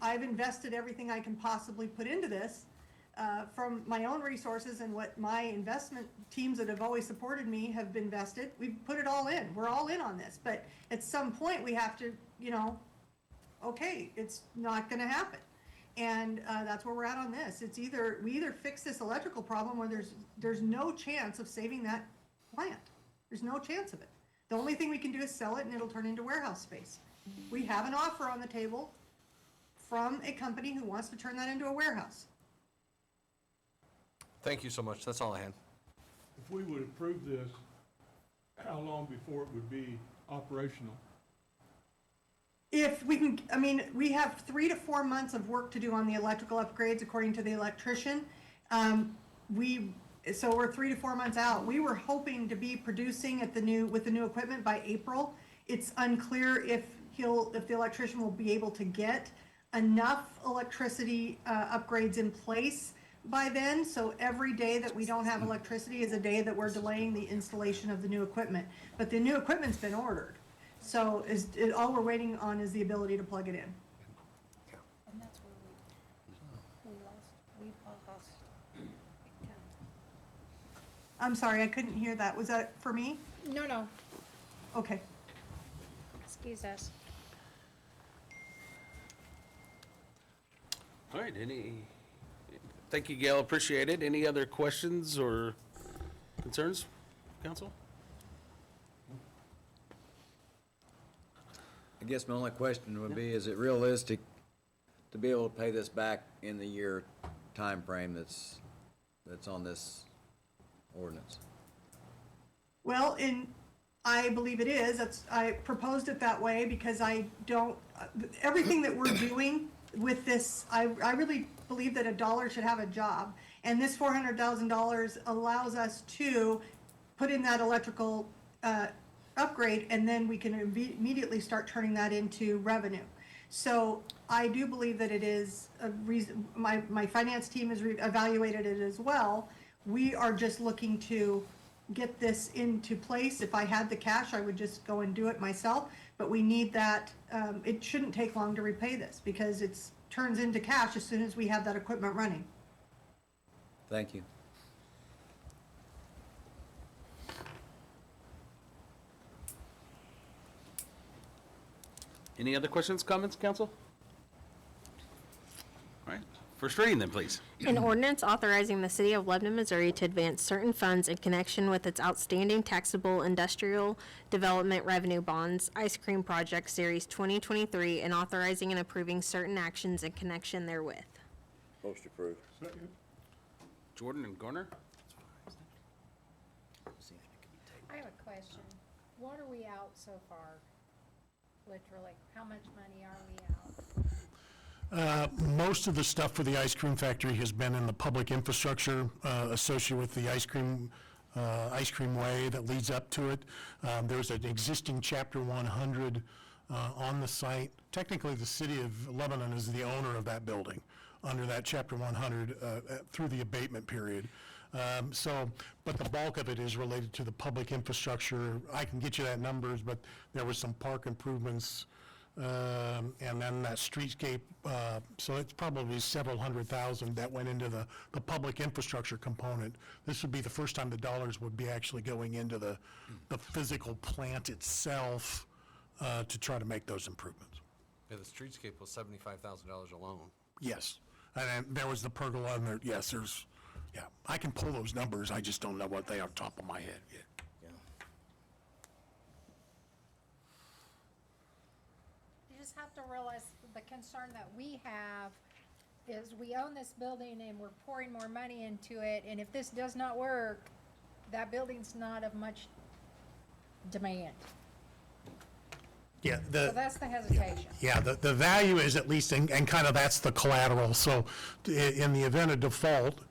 I've invested everything I can possibly put into this. from my own resources and what my investment teams that have always supported me have been invested. We've put it all in. We're all in on this. But at some point, we have to, okay, it's not going to happen. And that's where we're at on this. It's we either fix this electrical problem or there's no chance of saving that plant. There's no chance of it. The only thing we can do is sell it and it'll turn into warehouse space. We have an offer on the table from a company who wants to turn that into a warehouse. Thank you so much. That's all I had. If we would approve this, how long before it would be operational? If we can, we have 3 to 4 months of work to do on the electrical upgrades according to the electrician. So we're 3 to 4 months out. We were hoping to be producing with the new equipment by April. It's unclear if the electrician will be able to get enough electricity upgrades in place by then. So every day that we don't have electricity is a day that we're delaying the installation of the new equipment. But the new equipment's been ordered. So all we're waiting on is the ability to plug it in. And that's where we lost. I'm sorry, I couldn't hear that. Was that for me? No. Okay. Excuse us. All right, thank you, Gail, appreciate it. Any other questions or concerns, council? I guess my only question would be, is it realistic to be able to pay this back in the year time frame that's on this ordinance? Well, I believe it is. I proposed it that way because everything that we're doing with this, I really believe that a dollar should have a job. And this $400,000 allows us to put in that electrical upgrade, and then we can immediately start turning that into revenue. So I do believe that it is a reason. My finance team has evaluated it as well. We are just looking to get this into place. If I had the cash, I would just go and do it myself. But we need that. It shouldn't take long to repay this because it turns into cash as soon as we have that equipment running. Thank you. Any other questions, comments, council? All right, first reading then, please. An ordinance authorizing the city of Lebanon, Missouri to advance certain funds in connection with its outstanding taxable industrial development revenue bonds, Ice Cream Project Series 2023, and authorizing and approving certain actions in connection therewith. Most approved. Second. Jordan and Garner? I have a question. What are we out so far? Literally, how much money are we out? Most of the stuff for the ice cream factory has been in the public infrastructure associated with the ice cream way that leads up to it. There's an existing Chapter 100 on the site. Technically, the city of Lebanon is the owner of that building under that Chapter 100 through the abatement period. But the bulk of it is related to the public infrastructure. I can get you that numbers, but there was some park improvements, and then that streetscape, so it's probably several $100,000 that went into the public infrastructure component. This would be the first time the dollars would be actually going into the physical plant itself to try to make those improvements. Yeah, the streetscape was $75,000 alone. Yes, and then there was the pergola, and there, yes, yeah, I can pull those numbers, I just don't know what they are top of my head yet. You just have to realize the concern that we have is we own this building and we're pouring more money into it, and if this does not work, that building's not of much demand. Yeah, So that's the hesitation. Yeah, the value is at least, and kind of that's the collateral, so in the event of default,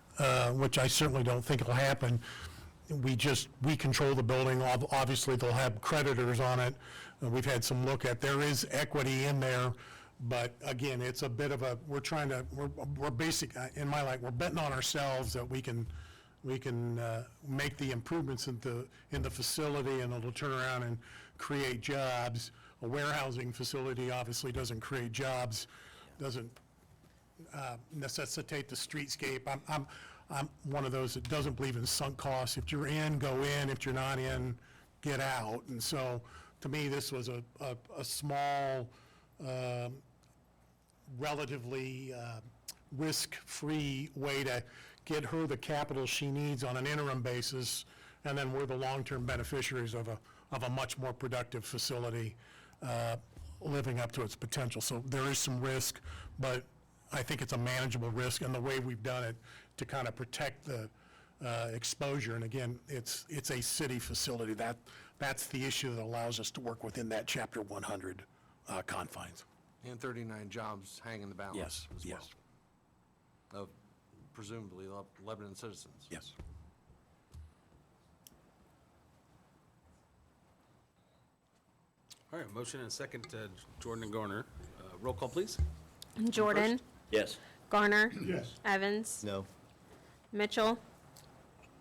which I certainly don't think will happen, we control the building. Obviously, they'll have creditors on it. We've had some look at, there is equity in there, but again, it's a bit of a, we're basic, in my life, we're betting on ourselves that we can make the improvements in the facility, and it'll turn around and create jobs. A warehousing facility obviously doesn't create jobs, doesn't necessitate the streetscape. I'm one of those that doesn't believe in sunk costs. If you're in, go in. If you're not in, get out. And so, to me, this was a small, relatively risk-free way to get her the capital she needs on an interim basis, and then we're the long-term beneficiaries of a much more productive facility living up to its potential. So there is some risk, but I think it's a manageable risk, and the way we've done it to kind of protect the exposure, and again, it's a city facility. That's the issue that allows us to work within that Chapter 100 confines. And 39 jobs hang in the balance Yes, as well. yes. Of presumably Lebanon citizens. Yes. All right, motion and a second to Jordan and Garner. Roll call, please. Jordan. Yes. Garner. Yes. Evans. No. Mitchell.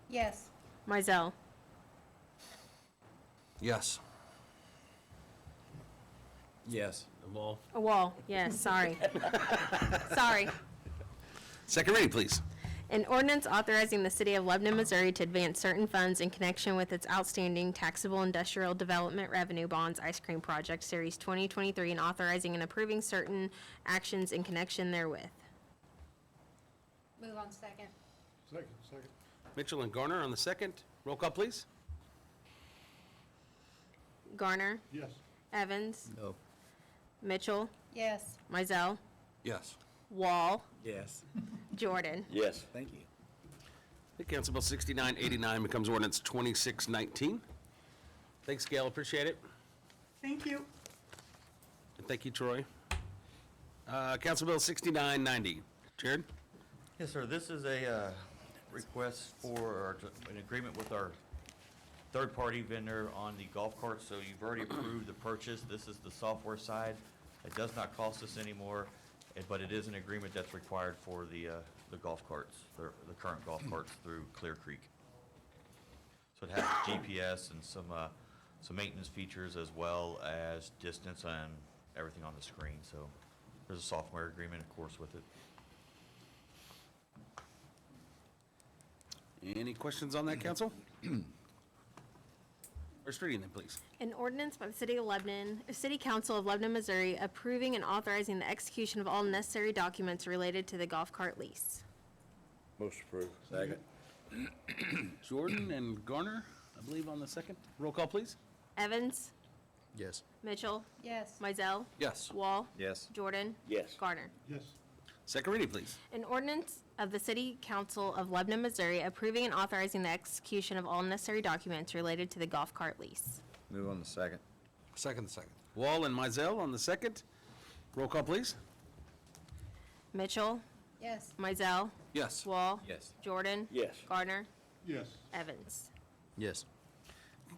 Yes. Mizell. Yes. Yes. Wall. A wall, yes, sorry. Sorry. Second reading, please. An ordinance authorizing the city of Lebanon, Missouri to advance certain funds in connection with its outstanding taxable industrial development revenue bonds ice cream project series 2023 and authorizing and approving certain actions in connection therewith. Move on second. Second. Mitchell and Garner on the second. Roll call, please. Garner. Yes. Evans. No. Mitchell. Yes. Mizell. Yes. Wall. Yes. Jordan. Yes. Thank you. The Council Bill 6989 becomes ordinance 2619. Thanks, Gail, appreciate it. Thank you. And thank you, Troy. Council Bill 6990. Jared? Yes, sir. This is a request for an agreement with our third-party vendor on the golf cart. So you've already approved the purchase. This is the software side. It does not cost us anymore, but it is an agreement that's required for the golf carts, the current golf carts through Clear Creek. So it has GPS and some maintenance features as well as distance and everything on the screen. So there's a software agreement, of course, with it. Any questions on that, council? First reading then, please. An ordinance by the City of Lebanon, City Council of Lebanon, Missouri, approving and authorizing the execution of all necessary documents related to the golf cart lease. Motion approved. Second. Jordan and Garner, I believe, on the second. Roll call, please. Evans. Yes. Mitchell. Yes. Mizell. Yes. Wall. Yes. Jordan. Yes. Garner. Yes. Second reading, please. An ordinance of the City Council of Lebanon, Missouri, approving and authorizing the execution of all necessary documents related to the golf cart lease. Move on the second. Second. Wall and Mizell on the second. Roll call, please. Mitchell. Yes. Mizell. Yes. Wall. Yes. Jordan. Yes. Gardner. Yes. Evans. Yes.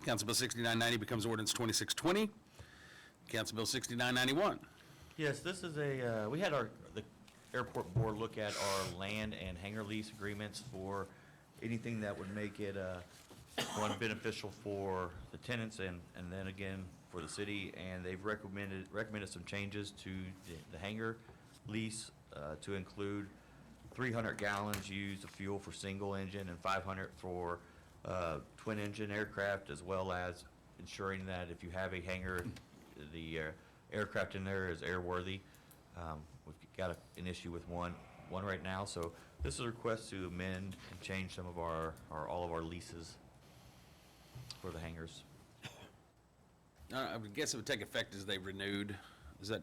Council Bill 6990 becomes ordinance 2620. Council Bill 6991. Yes, this is we had the airport board look at our land and hangar lease agreements for anything that would make it, one, beneficial for the tenants and then again for the city. And they've recommended some changes to the hangar lease to include 300 gallons used of fuel for single engine and 500 for twin engine aircraft, as well as ensuring that if you have a hangar, the aircraft in there is airworthy. We've got an issue with one right now, so this is a request to amend and change some of all of our leases for the hangars. I would guess it would take effect as they renewed. Is that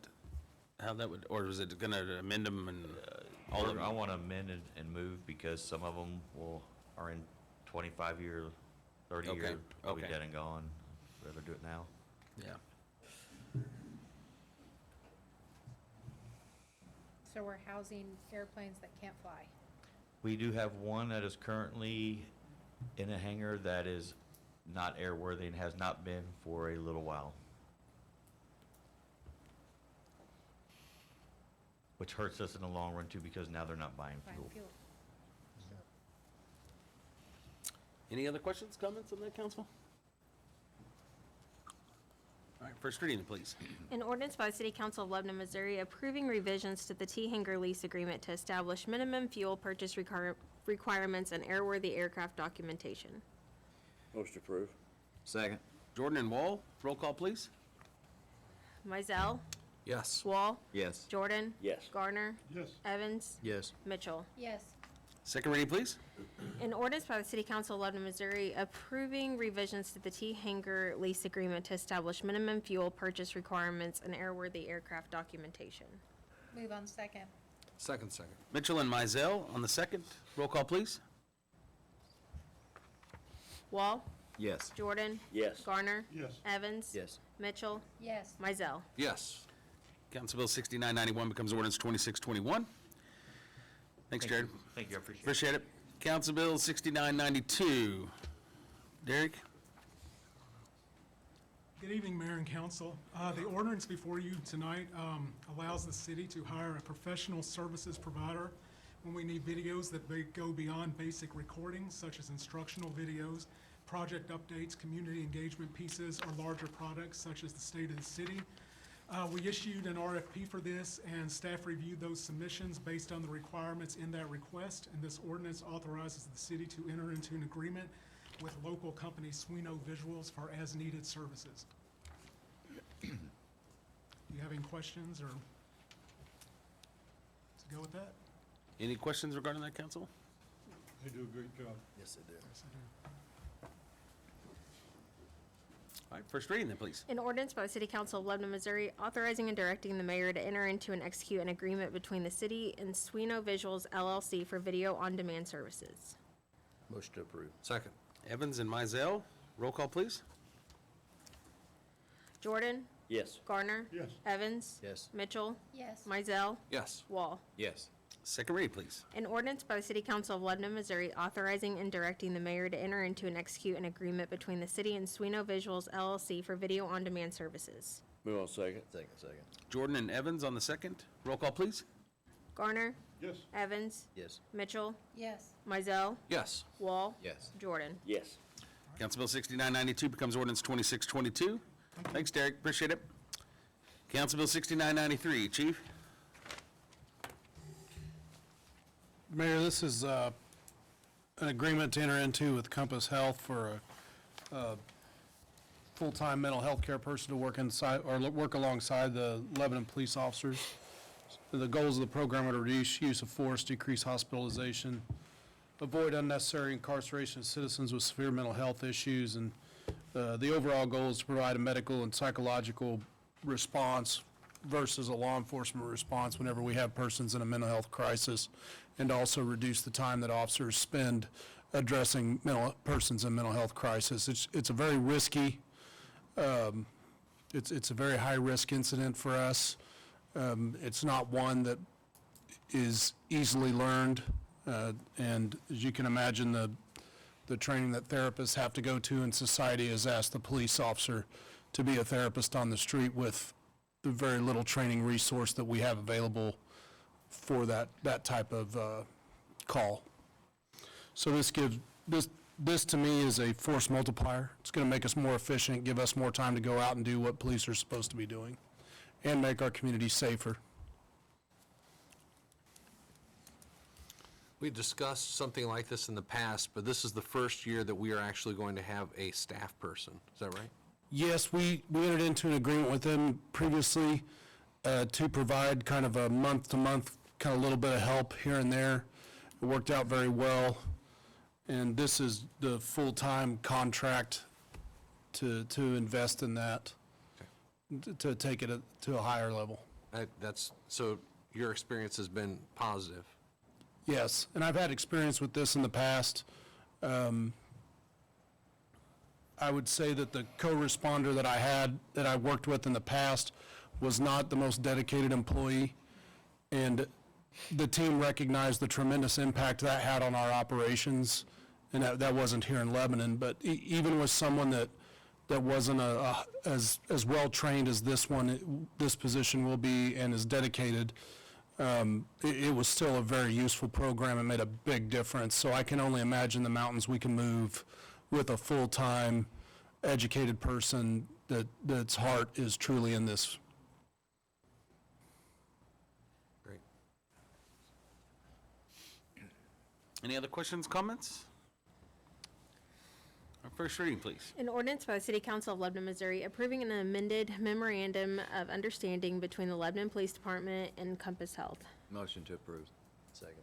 how that would, or is it gonna amend them and all of them? I want to amend and move because some of them are in 25-year, 30-year, probably okay. dead and gone. Rather do it now. Yeah. So we're housing airplanes that can't fly. We do have one that is currently in a hangar that is not airworthy and has not been for a little while. Which hurts us in the long run too, because now they're not buying Flying fuel. fuel. Any other questions, comments on that, council? All right, First reading, please. An ordinance by the City Council of Lebanon, Missouri approving revisions to the T-Hanger lease agreement to establish minimum fuel purchase requirements and airworthy aircraft documentation. Motion approved. Second. Jordan and Wall, roll call, please. Mizell. Yes. Wall. Yes. Jordan. Yes. Garner. Yes. Evans. Yes. Mitchell. Yes. Second reading, please. An ordinance by the City Council of Lebanon, Missouri approving revisions to the T-Hanger lease agreement to establish minimum fuel purchase requirements and airworthy aircraft documentation. Move on second. Second. Mitchell and Mizell on the second. Roll call, please. Wall. Yes. Jordan. Yes. Garner. Yes. Evans. Yes. Mitchell. Yes. Mizell. Yes. Council Bill 6991 becomes ordinance 2621. Thanks, Jared. Thank you, I appreciate it. Appreciate it. Council Bill 6992. Derek? Good evening, Mayor and Council. The ordinance before you tonight allows the city to hire a professional services provider when we need videos that go beyond basic recordings, such as instructional videos, project updates, community engagement pieces, or larger products, such as the state of the city. We issued an RFP for this, and staff reviewed those submissions based on the requirements in that request, and this ordinance authorizes the city to enter into an agreement with local company Swino Visuals for as-needed services. Do you have any questions, or to go with that? Any questions regarding that, Council? They do a great job. Yes, they do. Yes, I do. All right, first reading then, please. An ordinance by the City Council of Lebanon, Missouri authorizing and directing the mayor to enter into and execute an agreement between the city and Swino Visuals LLC for video on-demand services. Motion to approve. Second. Evans and Mizell, roll call, please. Jordan. Yes. Garner. Yes. Evans. Yes. Mitchell. Yes. Mizell. Yes. Wall. Yes. Second reading, please. An ordinance by the City Council of Lebanon, Missouri authorizing and directing the mayor to enter into and execute an agreement between the city and Swino Visuals LLC for video on-demand services. Move on second. Second. Jordan and Evans on the second. Roll call, please. Garner. Yes. Evans. Yes. Mitchell. Yes. Mizell. Yes. Wall. Yes. Jordan. Yes. Council Bill 6992 becomes ordinance 2622. Thanks, Derek. Appreciate it. Council Bill 6993. Chief? Mayor, this is an agreement to enter into with Compass Health for a full-time mental health care person to work inside, or work alongside the Lebanon police officers. The goals of the program are to reduce use of force, decrease hospitalization, avoid unnecessary incarceration of citizens with severe mental health issues, and the overall goal is to provide a medical and psychological response versus a law enforcement response whenever we have persons in a mental health crisis, and also reduce the time that officers spend addressing persons in mental health crisis. It's a very risky, it's a very high-risk incident for us. It's not one that is easily learned, and as you can imagine, the training that therapists have to go to, and society has asked the police officer to be a therapist on the street with the very little training resource that we have available for that type of call. So this to me is a force multiplier. It's going to make us more efficient, give us more time to go out and do what police are supposed to be doing, and make our community safer. We discussed something like this in the past, but this is the first year that we are actually going to have a staff person. Is that right? Yes, we entered into an agreement with them previously to provide kind of a month-to-month, kind of little bit of help here and there. It worked out very well, and this is the full-time contract to invest in that, to take it to a higher level. So your experience has been positive? Yes, and I've had experience with this in the past. I would say that the co-responder that I worked with in the past was not the most dedicated employee, and the team recognized the tremendous impact that had on our operations, and that wasn't here in Lebanon, but even with someone that wasn't as well-trained as this position will be and is dedicated, it was still a very useful program and made a big difference. So I can only imagine the mountains we can move with a full-time, educated person that's heart is truly in this. Great. Any other questions, comments? Our first reading, please. An ordinance by the City Council of Lebanon, Missouri, approving an amended memorandum of understanding between the Lebanon Police Department and Compass Health. Motion to approve. Second.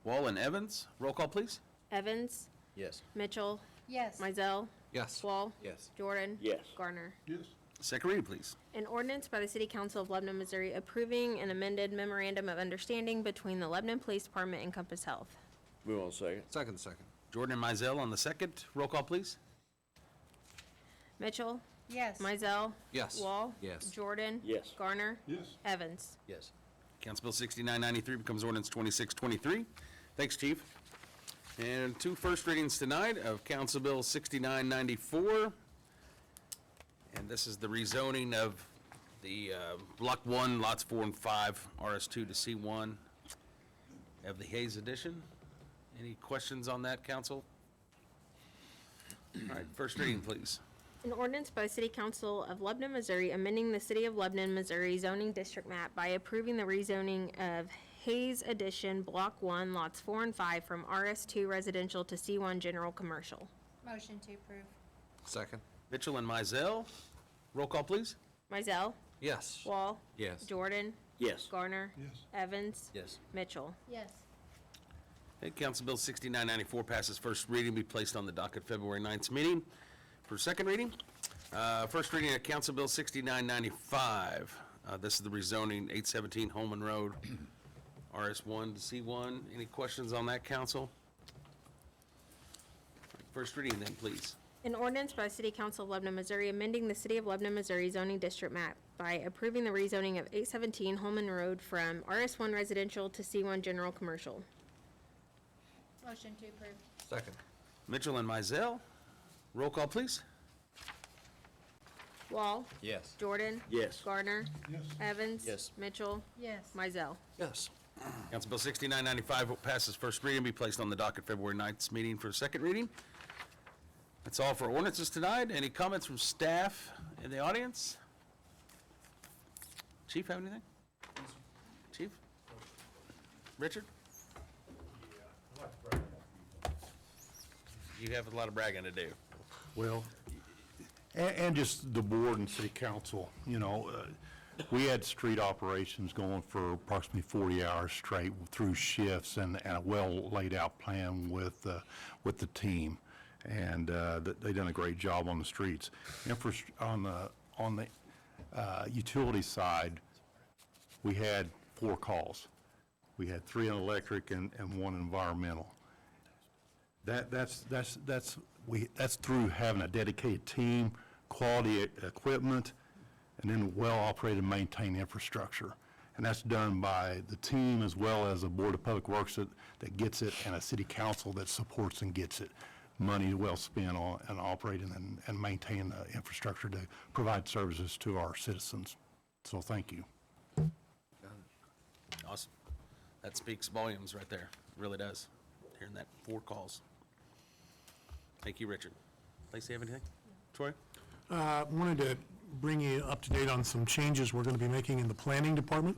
Wall and Evans, roll call, please. Evans, Yes. Mitchell, Yes. Mizell, Yes. Wall, Yes. Jordan. Yes. Garner. Yes. Second reading, please. An ordinance by the City Council of Lebanon, Missouri, approving an amended memorandum of understanding between the Lebanon Police Department and Compass Health. Move on second. Second. Jordan and Mizell on the second, roll call, please. Mitchell, Yes. Mizell. Yes. Wall. Yes. Jordan. Yes. Garner. Yes. Evans. Yes. Council Bill 6993 becomes ordinance 2623. Thanks, Chief. And two first readings tonight of Council Bill 6994. And this is the rezoning of the Block 1, Lots 4 and 5, RS2 to C1 of the Hayes Edition. Any questions on that, Council? All right, first reading, please. An ordinance by the City Council of Lebanon, Missouri, amending the City of Lebanon, Missouri zoning district map by approving the rezoning of Hayes Edition Block 1, Lots 4 and 5 from RS2 residential to C1 general commercial. Motion to approve. Second. Mitchell and Mizell, roll call, please. Mizell. Yes. Wall. Yes. Jordan. Yes. Garner. Yes. Evans. Yes. Mitchell. Yes. Okay, Council Bill 6994 passes first reading, be placed on the docket February 9th meeting. For second reading, first reading of Council Bill 6995. This is the rezoning 817 Holman Road, RS1 to C1. Any questions on that, Council? First reading then, please. An ordinance by the City Council of Lebanon, Missouri, amending the City of Lebanon, Missouri zoning district map by approving the rezoning of 817 Holman Road from RS1 residential to C1 general commercial. Motion to approve. Second. Mitchell and Mizell, roll call, please. Wall. Yes. Jordan. Yes. Garner. Yes. Evans. Yes. Mitchell. Yes. Mizell. Yes. Council Bill 6995 passes first reading, be placed on the docket February 9th meeting for second reading. That's all for ordinances tonight. Any comments from staff in the audience? Chief, have anything? Chief? Richard? You have a lot of bragging to do. Well, and just the board and city council, you know, we had street operations going for approximately 40 hours straight through shifts and a well-laid-out plan with the team. And they done a great job on the streets. On the utility side, we had 4 calls. We had 3 on electric and 1 environmental. That's through having a dedicated team, quality equipment, and then well-operated, maintained infrastructure. And that's done by the team as well as the Board of Public Works that gets it, and a city council that supports and gets it. Money well spent on and operating and maintaining the infrastructure to provide services to our citizens. So thank you. Awesome. That speaks volumes right there. It really does. Hearing that 4 calls. Thank you, Richard. Lacey, have anything? Troy? Wanted to bring you up to date on some changes we're going to be making in the planning department.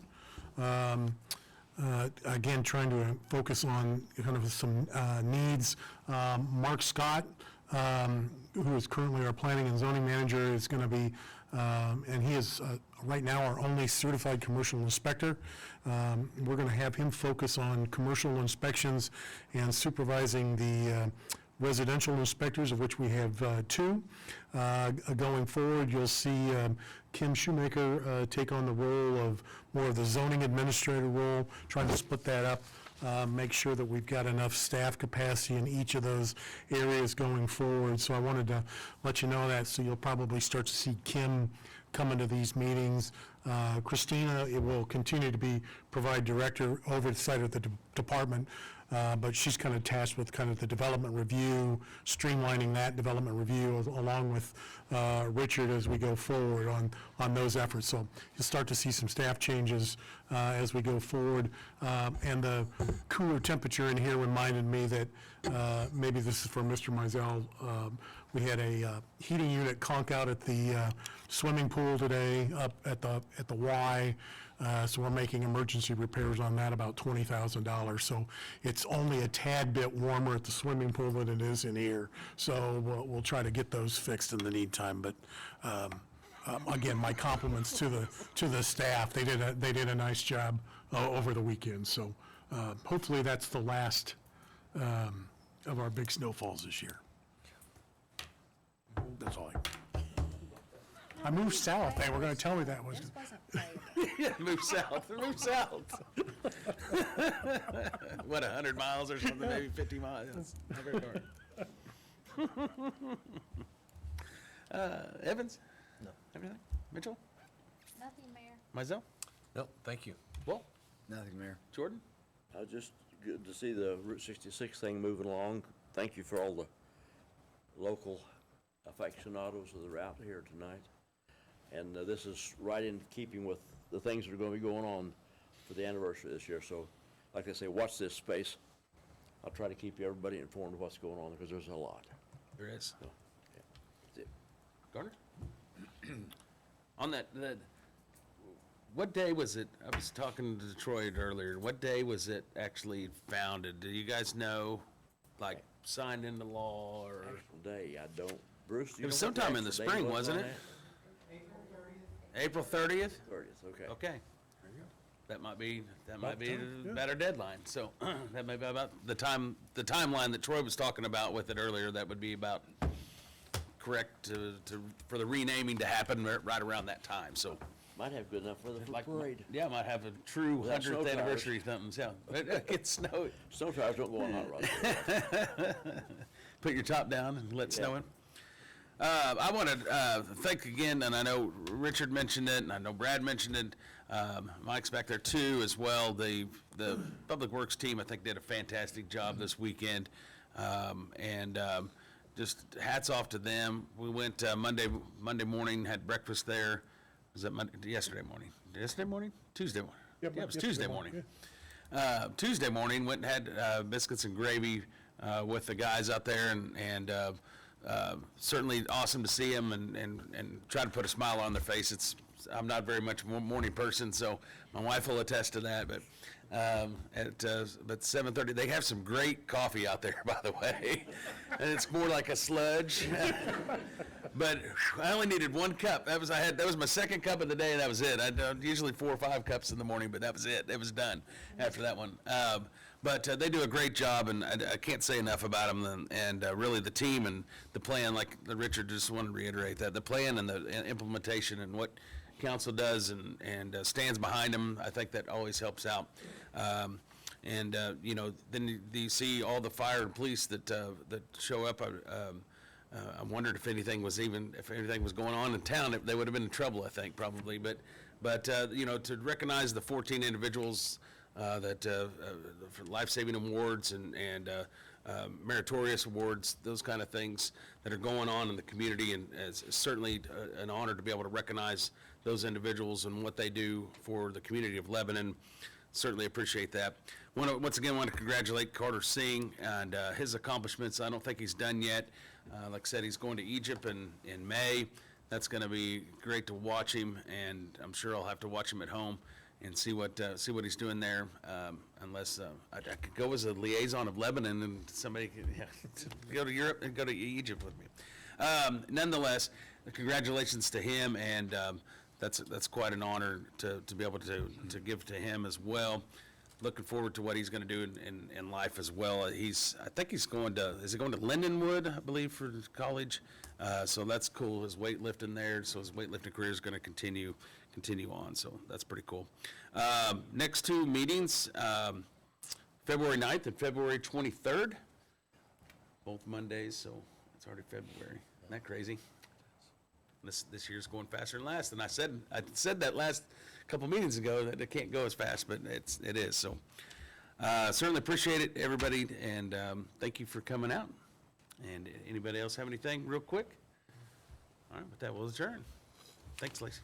Again, trying to focus on kind of some needs. Mark Scott, who is currently our planning and zoning manager, is going to be, and he is right now our only certified commercial inspector. We're going to have him focus on commercial inspections and supervising the residential inspectors, of which we have 2. Going forward, you'll see Kim Shoemaker take on the role of more of the zoning administrator role, trying to split that up, make sure that we've got enough staff capacity in each of those areas going forward. So I wanted to let you know that, so you'll probably start to see Kim come into these meetings Christina, it will continue to provide director oversight of the department, but she's kind of tasked with kind of the development review, streamlining that development review along with Richard as we go forward on those efforts. So you'll start to see some staff changes as we go forward. And the cooler temperature in here reminded me that maybe this is for Mr. Mizell. We had a heating unit conk out at the swimming pool today up at the Y. So we're making emergency repairs on that, about $20,000. So it's only a tad bit warmer at the swimming pool than it is in here. So we'll try to get those fixed in the meantime. But again, my compliments to the staff. They did a nice job over the weekend. So hopefully that's the last of our big snowfalls this year. That's all I moved south. They were going to tell me that was. This wasn't played. Yeah, move south, move south. What, 100 miles or something, maybe 50 miles? That's not very far. Evans? No. Everything? Mitchell? Nothing, Mayor. Mizell? No, thank you. Well, Nothing, Mayor. Jordan? Just good to see the Route 66 thing moving along. Thank you for all the local aficionados of the route here tonight. And this is right in keeping with the things that are going to be going on for the anniversary this year. So, like I say, watch this space. I'll try to keep everybody informed of what's going on because there's a lot. There is. So, yeah, that's it. Garner? On that, what day was it? I was talking to Detroit earlier. What day was it actually founded? Do you guys know, like, signed into law or? Actual day, I don't. Bruce, do you It was know what sometime in the actual date spring, was wasn't on it? that? April 30th? 30th, okay. Okay. That might be a better deadline. So that may be about the timeline that Troy was talking about with it earlier. That would be about correct for the renaming to happen right around that time. So Might have good enough weather for the parade. yeah, might have a true Without snow 100th tires. anniversary something. So it gets snow. Snow tires don't go on hot rods. Put your top down and let Yeah. snow in. I want to thank again, and I know Richard mentioned it, and I know Brad mentioned it. Mike's back there too as well. The Public Works team, I think, did a fantastic job this weekend, and just hats off to them. We went Monday morning, had breakfast there. Was that yesterday morning? Yesterday morning? Tuesday morning? Yep, Yeah, it was yesterday Tuesday morning, morning. Tuesday morning, went and had biscuits and gravy with the guys out there, and certainly awesome to see them and try to put a smile on their face. I'm not very much a morning person, so my wife will attest to that. But at 7:30, they have some great coffee out there, by the way, and it's more like a sludge. But I only needed one cup. That was my second cup of the day, and that was it. I usually 4 or 5 cups in the morning, but that was it. It was done after that one. But they do a great job, and I can't say enough about them. And really, the team and the plan, like Richard just wanted to reiterate that the plan and the implementation and what council does and stands behind them, I think that always helps out. Then you see all the fire and police that show up. I wondered if anything was going on in town, they would have been in trouble, I think, probably. But to recognize the 14 individuals for life-saving awards and meritorious awards, those kind of things that are going on in the community, and it's certainly an honor to be able to recognize those individuals and what they do for the community of Lebanon. Certainly appreciate that. Once again, want to congratulate Carter Singh and his accomplishments. I don't think he's done yet. Like I said, he's going to Egypt in May. That's going to be great to watch him, and I'm sure I'll have to watch him at home and see what he's doing there. Unless I could go as a liaison of Lebanon, and somebody could go to Europe and go to Egypt with me. Nonetheless, congratulations to him, and that's quite an honor to be able to give to him as well. Looking forward to what he's going to do in life as well. I think he's going to Lindenwood, I believe, for college. So that's cool. His weightlifting there, so his weightlifting career is going to continue on. So that's pretty cool. Next 2 meetings, February 9th and February 23rd, both Mondays. So it's already February. Isn't that crazy? This year's going faster than last, and I said that last couple meetings ago, that it can't go as fast, but it is, so. Certainly appreciate it, everybody, and thank you for coming out. And anybody else have anything real quick? All right, with that, we'll adjourn. Thanks, Lacey.